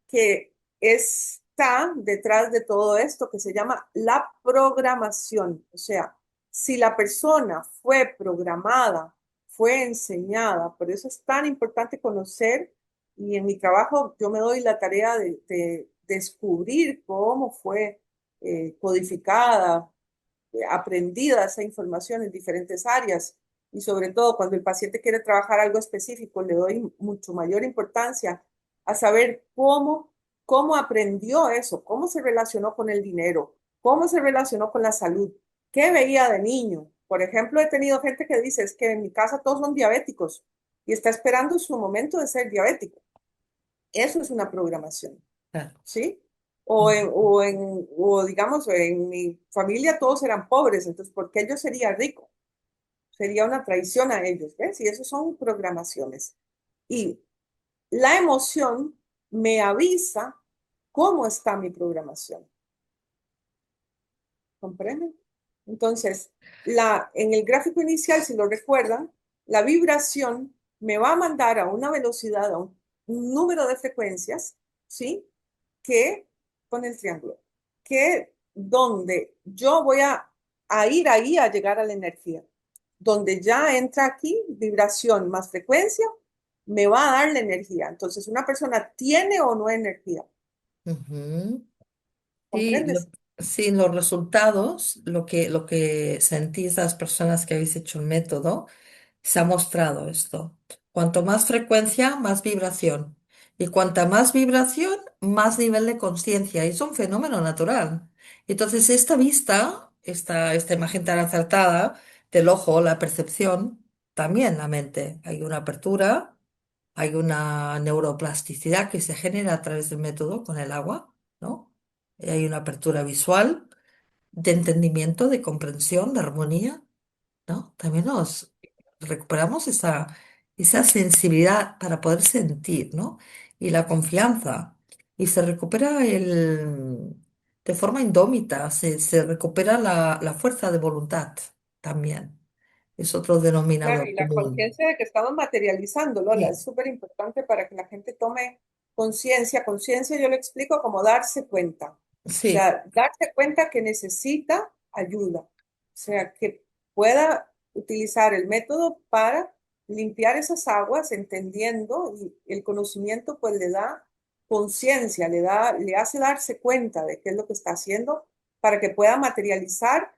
que está detrás de todo esto que se llama la programación. O sea, si la persona fue programada, fue enseñada, por eso es tan importante conocer y en mi trabajo yo me doy la tarea de descubrir cómo fue codificada, aprendida esa información en diferentes áreas y sobre todo cuando el paciente quiere trabajar algo específico, le doy mucho mayor importancia a saber cómo aprendió eso, cómo se relacionó con el dinero, cómo se relacionó con la salud, qué veía de niño. Por ejemplo, he tenido gente que dice, es que en mi casa todos son diabéticos y está esperando su momento de ser diabético. Eso es una programación. Claro. ¿Sí? O digamos, en mi familia todos eran pobres, entonces, ¿por qué yo sería rico? Sería una traición a ellos, ¿ves? Y eso son programaciones. Y la emoción me avisa cómo está mi programación, ¿comprenden? Entonces, en el gráfico inicial, si lo recuerdan, la vibración me va a mandar a una velocidad, a un número de frecuencias, ¿sí? Que, con el triángulo, que donde yo voy a ir ahí a llegar a la energía. Donde ya entra aquí vibración más frecuencia, me va a dar la energía. Entonces, una persona tiene o no energía, Ujú. Sí, ¿comprendes? sí, los resultados, lo que sentís las personas que habéis hecho el método, se ha mostrado esto. Cuanto más frecuencia, más vibración. Y cuanta más vibración, más nivel de conciencia. Y es un fenómeno natural. Entonces, esta vista, esta imagen tan acertada del ojo, la percepción, también la mente. Hay una apertura, hay una neuroplasticidad que se genera a través del método con el agua, ¿no? Y hay una apertura visual, de entendimiento, de comprensión, de armonía. ¿No? También nos recuperamos esa sensibilidad para poder sentir, ¿no? Y la confianza. Y se recupera de forma indómita, se recupera la fuerza de voluntad también. Es otro Claro, denominador y la común. conciencia de que estamos materializando, Lola, es Sí, súper importante para que la gente tome conciencia. Conciencia yo le explico como darse cuenta. O sí, sea, darse cuenta que necesita ayuda. O sea, que pueda utilizar el método para limpiar esas aguas, entendiendo y el conocimiento pues le da. conciencia, le hace darse cuenta de qué es lo que está haciendo para que pueda materializar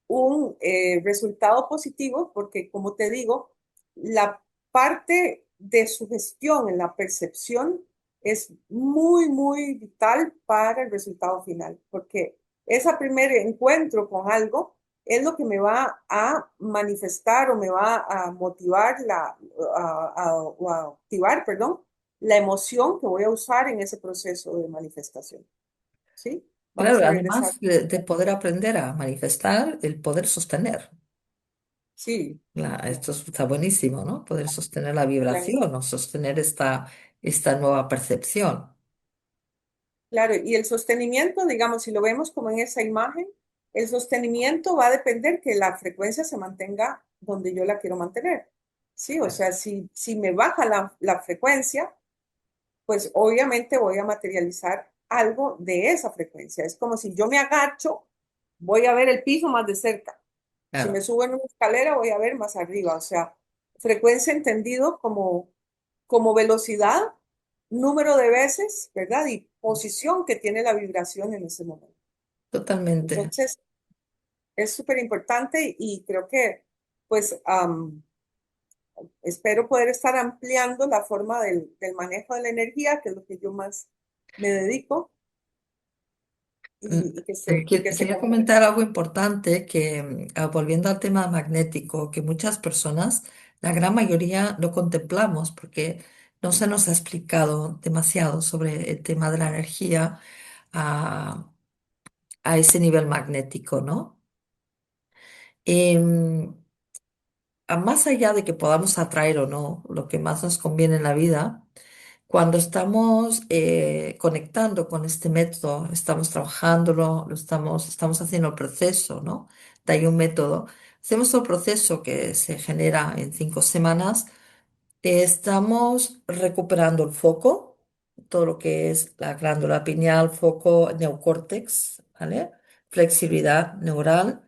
un resultado positivo, porque como te digo, la parte de su gestión en la percepción es muy, muy vital para el resultado final, porque ese primer encuentro con algo es lo que me va a manifestar o me va a motivar o a activar, perdón, la emoción que voy a usar en ese proceso de manifestación. ¿Sí? Vamos Claro, a regresar. además de poder aprender a manifestar, el poder sostener. Sí, Esto está buenísimo, ¿no? Poder sostener la claro. vibración o sostener esta nueva percepción. Claro, y el sostenimiento, digamos, si lo vemos como en esa imagen, el sostenimiento va a depender que la frecuencia se mantenga donde yo la quiero mantener. Sí, o sea, si me baja la frecuencia, pues obviamente voy a materializar algo de esa frecuencia. Es como si yo me agacho, voy a ver el piso más de cerca. Si me Claro, subo en una escalera, voy a ver más arriba. O sea, frecuencia entendido como velocidad, número de veces, ¿verdad? Y posición que tiene la vibración en ese momento. totalmente. Entonces, es súper importante y creo que, pues, espero poder estar ampliando la forma del manejo de la energía, que es lo que yo más me dedico, Mm, y que se Quería complemente. comentar algo importante que, volviendo al tema magnético, que muchas personas, la gran mayoría, no contemplamos porque no se nos ha explicado demasiado sobre el tema de la energía a, a ese nivel magnético, ¿no? Em, Más allá de que podamos atraer o no lo que más nos conviene en la vida, cuando estamos conectando con este método, estamos trabajándolo, estamos haciendo el proceso, ¿no? De ahí un método. Hacemos todo el proceso que se genera en 5 semanas. Estamos recuperando el foco, todo lo que es la glándula pineal, foco, neocórtex, ¿vale? Flexibilidad neural.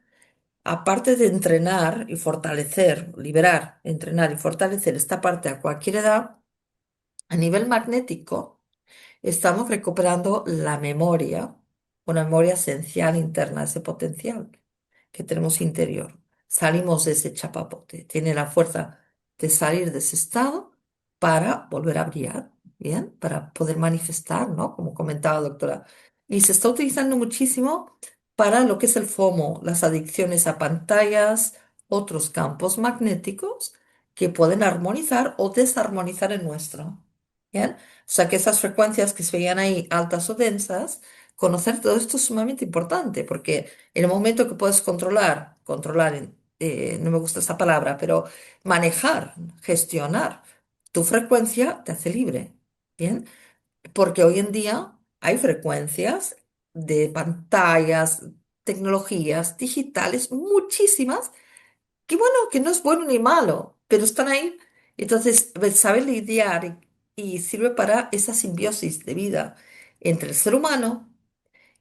Aparte de entrenar y fortalecer, liberar, entrenar y fortalecer esta parte a cualquier edad, a nivel magnético, estamos recuperando la memoria, una memoria esencial interna, ese potencial que tenemos interior. Salimos de ese chapapote, tiene la fuerza de salir de ese estado para volver a brillar, ¿bien? Para poder manifestar, ¿no? Como comentaba la doctora. Y se está utilizando muchísimo para lo que es el FOMO, las adicciones a pantallas, otros campos magnéticos que pueden armonizar o desarmonizar el nuestro. ¿Bien? O sea que esas frecuencias que se veían ahí altas o densas, conocer todo esto es sumamente importante porque en el momento que puedes no me gusta esa palabra, pero manejar, gestionar tu frecuencia te hace libre. ¿Bien? Porque hoy en día hay frecuencias de pantallas, tecnologías digitales, muchísimas que bueno, que no es bueno ni malo, pero están ahí. Entonces, saber lidiar y sirve para esa simbiosis de vida entre el ser humano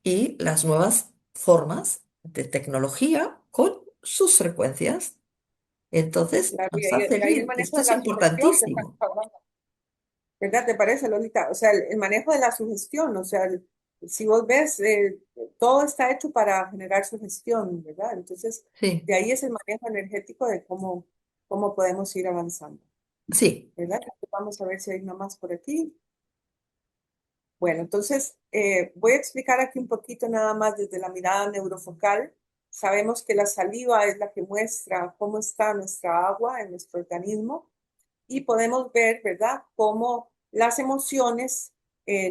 y las nuevas formas de tecnología con sus frecuencias. Entonces, Claro, nos hace y ahí el bien. manejo Esto de es la sugestión que estamos importantísimo. hablando. ¿Verdad? ¿Te parece, Lolita? O sea, el manejo de la sugestión, o sea, si vos ves, todo está hecho para generar sugestión, ¿verdad? Entonces, Sí, de ahí es el manejo energético de cómo podemos ir avanzando, sí, ¿verdad? Vamos a ver si hay una más por aquí. Bueno, entonces voy a explicar aquí un poquito nada más desde la mirada neurofocal. Sabemos que la saliva es la que muestra cómo está nuestra agua en nuestro organismo y podemos ver, ¿verdad?, cómo las emociones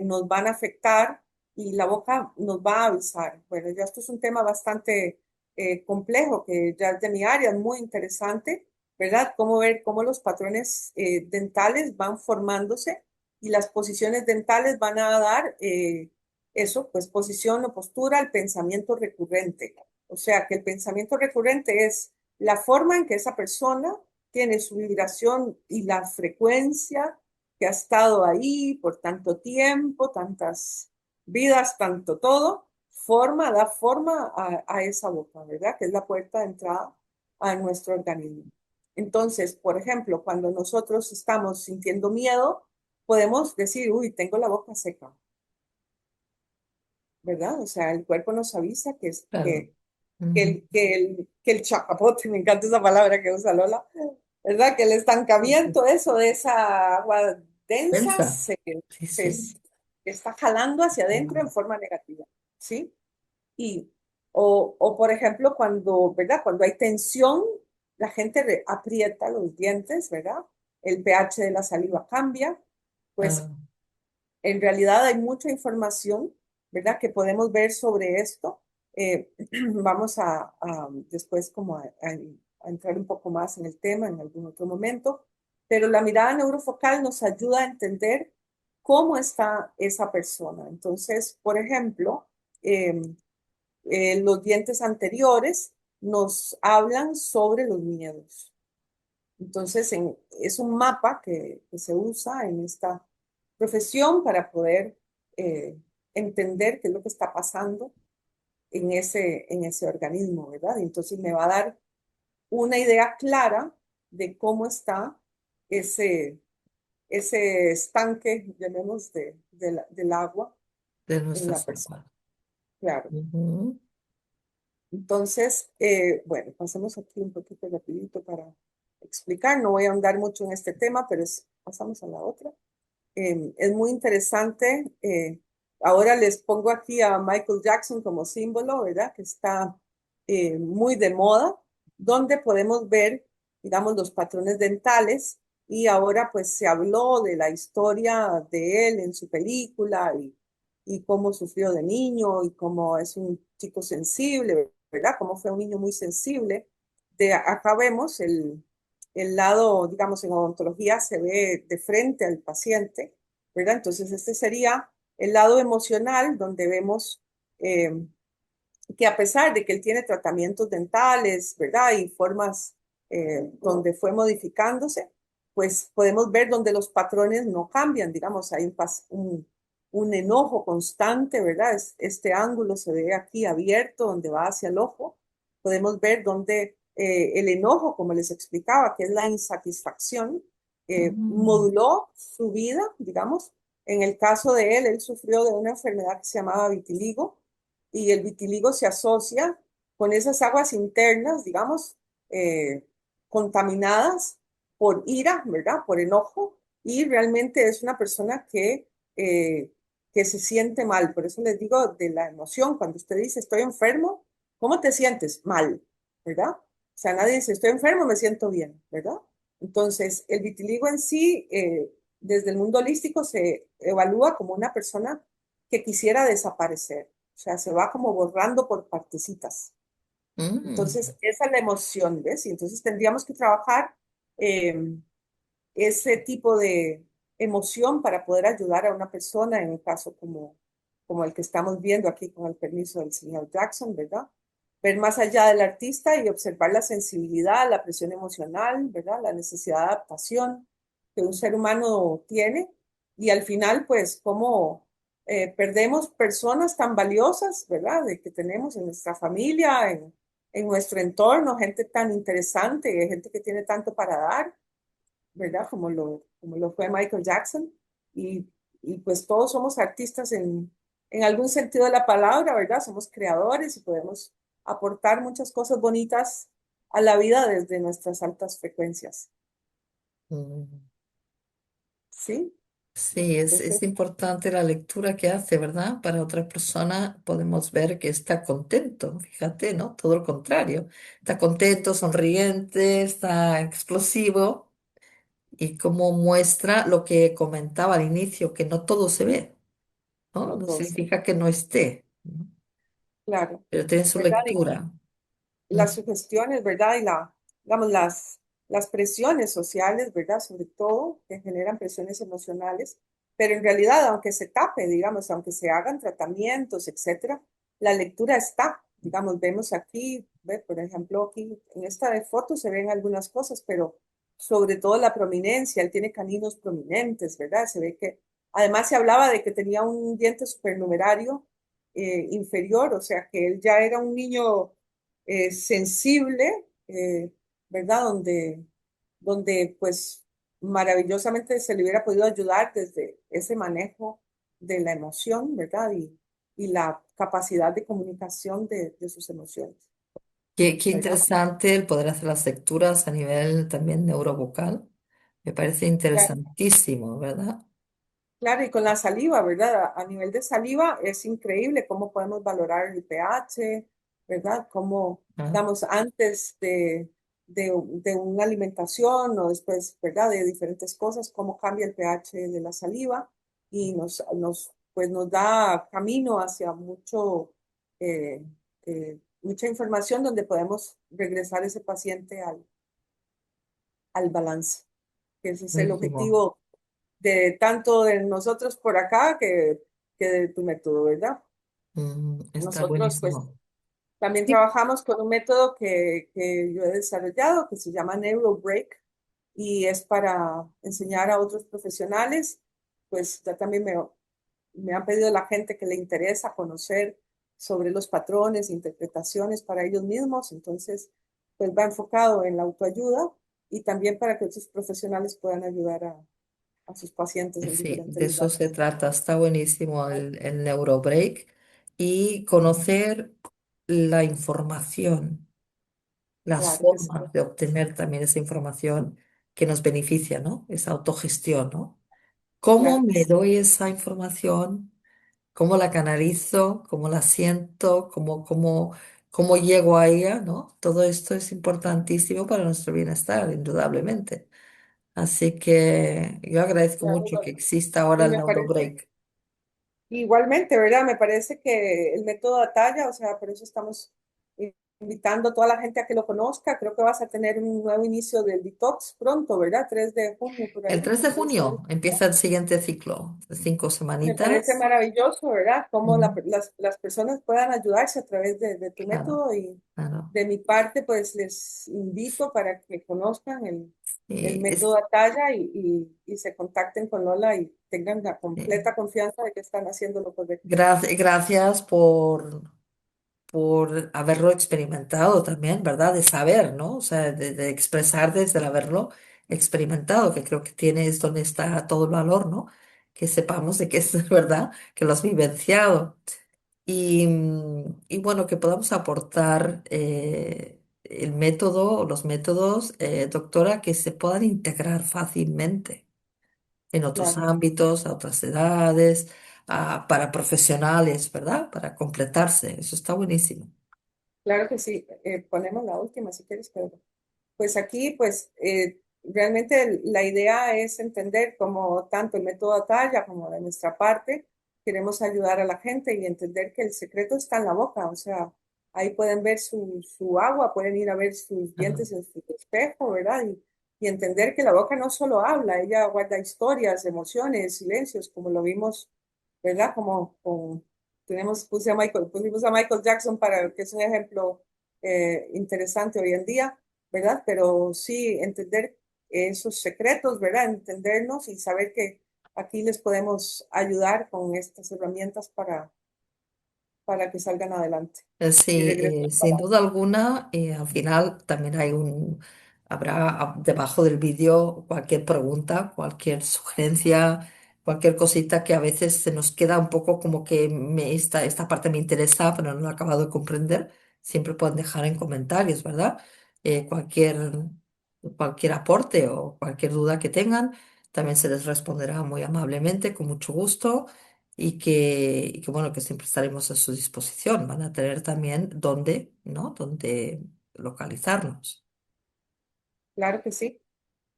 nos van a afectar y la boca nos va a avisar. Bueno, ya esto es un tema bastante complejo que ya es de mi área, es muy interesante, ¿verdad? Cómo ver cómo los patrones dentales van formándose y las posiciones dentales van a dar eso, pues posición o postura al pensamiento recurrente. O sea, que el pensamiento recurrente es la forma en que esa persona tiene su vibración y la frecuencia que ha estado ahí por tanto tiempo, tantas vidas, tanto todo, da forma a esa boca, ¿verdad? Que es la puerta de entrada a nuestro organismo. Entonces, por ejemplo, cuando nosotros estamos sintiendo miedo, podemos decir, uy, tengo la boca seca, ¿verdad? O sea, el cuerpo nos avisa Claro. Ujú. que el chapapote, me encanta esa palabra que usa Lola, ¿verdad? Que el Sí, sí. estancamiento, eso de esa agua densa, Pensa. Sí, se sí. s- está jalando hacia adentro en Mm. forma negativa, ¿sí? Y, o por ejemplo, cuando, ¿verdad? Cuando hay tensión, la gente aprieta los dientes, ¿verdad? El pH de la saliva cambia, pues Claro. en realidad hay mucha información, ¿verdad? Que podemos ver sobre esto. Vamos a después como a entrar un poco más en el tema en algún otro momento, pero la mirada neurofocal nos ayuda a entender cómo está esa persona. Entonces, por ejemplo, los dientes anteriores nos hablan sobre los miedos. Entonces, es un mapa que se usa en esta profesión para poder eh, entender qué es lo que está pasando en ese organismo, ¿verdad? Entonces me va a dar una idea clara de cómo está ese, ese estanque, llamemos, del agua De en nuestras la persona. zapatos. Claro. Ujú. Entonces, bueno, pasemos aquí un poquito rapidito para explicar. No voy a ahondar mucho en este tema, pero pasamos a la otra. Es muy interesante. Ahora les pongo aquí a Michael Jackson como símbolo, ¿verdad? Que está muy de moda, donde podemos ver, digamos, los patrones dentales. Y ahora pues se habló de la historia de él en su película y cómo sufrió de niño y cómo es un chico sensible, ¿verdad? Cómo fue un niño muy sensible. Acá vemos el lado, digamos, en odontología se ve de frente al paciente, ¿verdad? Entonces, este sería el lado emocional, donde vemos eh, que a pesar de que él tiene tratamientos dentales, ¿verdad? Y formas donde fue modificándose, pues podemos ver donde los patrones no cambian, digamos, hay un enojo constante, ¿verdad? Este ángulo se ve aquí abierto, donde va hacia el ojo. Podemos ver donde el enojo, como les explicaba, que es la insatisfacción, Mm. moduló su vida, digamos. En el caso de él, él sufrió de una enfermedad que se llamaba vitiligo, y el vitiligo se asocia con esas aguas internas, digamos, eh, contaminadas por ira, ¿verdad? Por enojo, y realmente es una persona eh, que se siente mal. Por eso les digo de la emoción, cuando usted dice estoy enfermo, ¿cómo te sientes? Mal, ¿verdad? O sea, nadie dice estoy enfermo, me siento bien, ¿verdad? Entonces, el vitiligo en sí, desde el mundo holístico, se evalúa como una persona que quisiera desaparecer. O sea, se va como borrando por partecitas. Mm. Entonces, esa es la emoción, ¿ves? Y entonces tendríamos que trabajar eh, ese tipo de emoción para poder ayudar a una persona en un caso como el que estamos viendo aquí con el permiso del señor Jackson, ¿verdad? Ver más allá del artista y observar la sensibilidad, la presión emocional, ¿verdad? La necesidad de adaptación que un ser humano tiene y al final, pues, cómo perdemos personas tan valiosas, ¿verdad? De que tenemos en nuestra familia, en nuestro entorno, gente tan interesante, gente que tiene tanto para dar, ¿verdad? Como lo fue Michael Jackson. Y, y pues todos somos artistas en algún sentido de la palabra, ¿verdad? Somos creadores y podemos aportar muchas cosas bonitas a la vida desde nuestras altas frecuencias. Mm. ¿Sí? Sí, es Entonces, importante la lectura que hace, ¿verdad? Para otra persona podemos ver que está contento, fíjate, ¿no? Todo lo contrario. Está contento, sonriente, está explosivo y como muestra lo que comentaba al inicio, que no todo se ve, ¿no? no No todo se ve. significa que no esté, ¿no? Claro, Pero tiene su ¿verdad? lectura. Mm. Las sugestiones, ¿verdad? Digamos, las presiones sociales, ¿verdad? Sobre todo, que generan presiones emocionales, pero en realidad, aunque se tape, digamos, aunque se hagan tratamientos, etcétera, la lectura está, digamos, vemos aquí, ¿ve? Por ejemplo, aquí en esta de foto se ven algunas cosas, pero sobre todo la prominencia, él tiene caninos prominentes, ¿verdad? Se ve que, además se hablaba de que tenía un diente supernumerario inferior, o sea, que él ya era un niño sensible, ¿verdad? Donde pues maravillosamente se le hubiera podido ayudar desde ese manejo de la emoción, ¿verdad? Y la capacidad de comunicación de sus emociones, Qué ¿verdad? interesante el poder hacer las lecturas a nivel también neurovocal. Me parece Claro, interesantísimo, ¿verdad? claro, y con la saliva, ¿verdad? A nivel de saliva es increíble cómo podemos valorar el pH, ¿verdad? Cómo, Ah, digamos, antes de una alimentación o después, ¿verdad? De diferentes cosas, cómo cambia el pH de la saliva y pues nos da camino hacia mucha información donde podemos regresar ese paciente al balance, que ese es el buenísimo. objetivo de tanto de nosotros por acá que de tu método, ¿verdad? Está Nosotros pues buenísimo. también Sí. trabajamos con un método que yo he desarrollado que se llama NeuroBreak y es para enseñar a otros profesionales. Pues ya también me han pedido la gente que le interesa conocer sobre los patrones, interpretaciones para ellos mismos. Entonces, pues va enfocado en la autoayuda y también para que otros profesionales puedan ayudar a sus pacientes en Sí, diferentes de eso se lugares. trata. Está buenísimo el Neurobreak y conocer la información, las Claro que sí, formas de obtener también esa información que nos beneficia, ¿no? Esa autogestión, ¿no? ¿Cómo claro que me sí, doy esa información? ¿Cómo la canalizo? ¿Cómo la siento? ¿Cómo llego a ella? ¿No? Todo esto es importantísimo para nuestro bienestar, indudablemente. Así que yo agradezco claro, mucho que bueno. exista ahora Y el me parece, Neurobreak. igualmente, ¿verdad? Me parece que el método Atalla, o sea, por eso estamos invitando a toda la gente a que lo conozca. Creo que vas a tener un nuevo inicio del detox pronto, ¿verdad? 3 de junio, por El ahí, 3 de 3 de... junio empieza el siguiente ciclo, de cinco Me parece semanitas. maravilloso, ¿verdad? Cómo Mm, las personas puedan ayudarse a través de tu claro, método y claro. de mi parte, pues les invito para que conozcan el Eh, método es- Atalla y se contacten con Lola y tengan la eh, completa confianza de que están haciendo lo correcto. gracias por haberlo experimentado también, ¿verdad? De saber, ¿no? O sea, de expresar desde el haberlo experimentado, que creo que tiene es donde está todo el valor, ¿no? Que sepamos de que es verdad, que lo has vivenciado. Y bueno, que podamos aportar el método o los métodos, doctora, que se puedan integrar fácilmente en otros Claro, ámbitos, a otras edades, para profesionales, ¿verdad? Para completarse. Eso está buenísimo. claro que sí. Ponemos la última si quieres, Pedro. Pues aquí, pues realmente la idea es entender como tanto el método Atalla como de nuestra parte, queremos ayudar a la gente y entender que el secreto está en la boca, o sea, ahí pueden ver su agua, pueden ir a ver sus Claro. dientes en su espejo, ¿verdad? Y entender que la boca no solo habla, ella guarda historias, emociones, silencios, como lo vimos, ¿verdad? Pusimos a Michael Jackson para que es un ejemplo interesante hoy en día, ¿verdad? Pero sí entender esos secretos, ¿verdad? Entendernos y saber que aquí les podemos ayudar con estas herramientas para que salgan adelante y Sí, regresen al sin duda balance. alguna, al final también habrá debajo del vídeo cualquier pregunta, cualquier sugerencia, cualquier cosita que a veces se nos queda un poco como que esta parte me interesa, pero no lo he acabado de comprender. Siempre pueden dejar en comentarios, ¿verdad? Cualquier aporte o cualquier duda que tengan, también se les responderá muy amablemente, con mucho gusto bueno, que siempre estaremos a su disposición. Van a tener también dónde, ¿no? Dónde localizarnos. Claro que sí,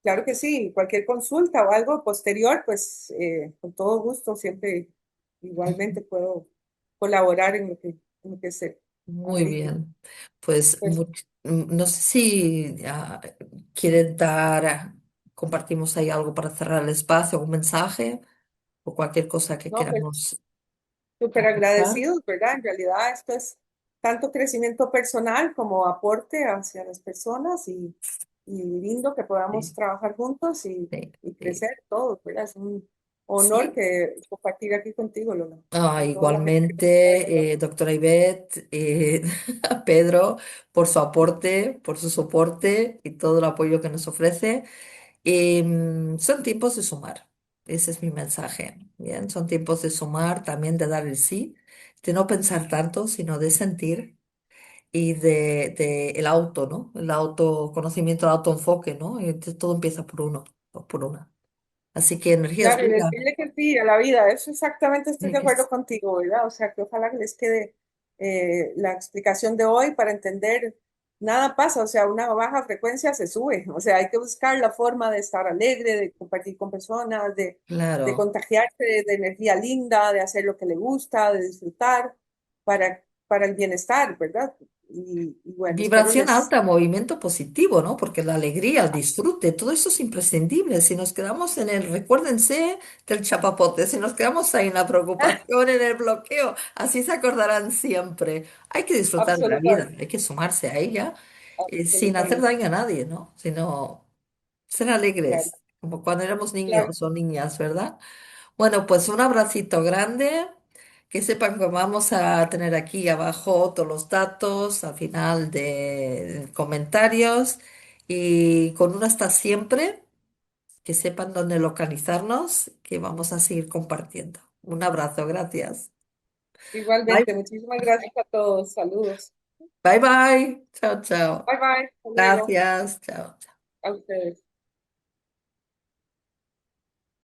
claro que sí. Cualquier consulta o algo posterior, pues con todo gusto siempre igualmente puedo colaborar en lo que se Muy amerite. bien. Pues Pues no sé si quieren compartimos ahí algo para cerrar el espacio, un mensaje o cualquier cosa que no, pues queramos súper aportar. agradecidos, ¿verdad? En realidad esto es tanto crecimiento personal como aporte hacia las personas y lindo que podamos Sí, trabajar juntos sí, y sí. crecer todos, ¿verdad? Es un honor Sí. que compartir aquí contigo, Lola, con toda la gente que nos está ayudando. Igualmente, doctora Ivette, a Pedro, por su aporte, por su soporte y todo el apoyo que nos ofrece. Son tiempos de sumar. Ese es mi mensaje. Bien, son tiempos de sumar, también de dar el sí, de no pensar tanto, sino de sentir y de el auto, ¿no? El autoconocimiento, el autoenfoque, ¿no? Y entonces todo empieza por uno o por una. Así que energía es Claro, y vida. decirle que sí a la vida, eso exactamente estoy Tiene de que acuerdo contigo, ¿verdad? O sea, que ojalá que les quede la explicación de hoy para entender, nada pasa, o sea, una baja frecuencia se sube, o sea, hay que buscar la forma de estar alegre, de compartir con personas, de Claro. contagiarse de energía linda, de hacer lo que le gusta, de disfrutar para el bienestar, ¿verdad? Y bueno, espero Vibración les... alta, movimiento positivo, ¿no? Porque la alegría, el disfrute, todo eso es imprescindible. Si nos quedamos en el, recuérdense del chapapote, si nos quedamos ahí en la preocupación, en el bloqueo, así se acordarán siempre. Hay que disfrutar de la vida, Absolutamente, hay que sumarse a ella, sin hacer absolutamente, daño a nadie, ¿no? Sino ser claro, alegres, como cuando éramos claro. niños o niñas, ¿verdad? Bueno, pues un abracito grande. Que sepan que vamos a tener aquí abajo todos los datos al final de comentarios y con un hasta siempre, que sepan dónde localizarnos, que vamos a seguir compartiendo. Un abrazo, gracias. Bye, Igualmente, muchísimas gracias a todos. Saludos. bye, bye. Chao, chao. Bye bye. Hasta luego. Gracias, chao. A ustedes.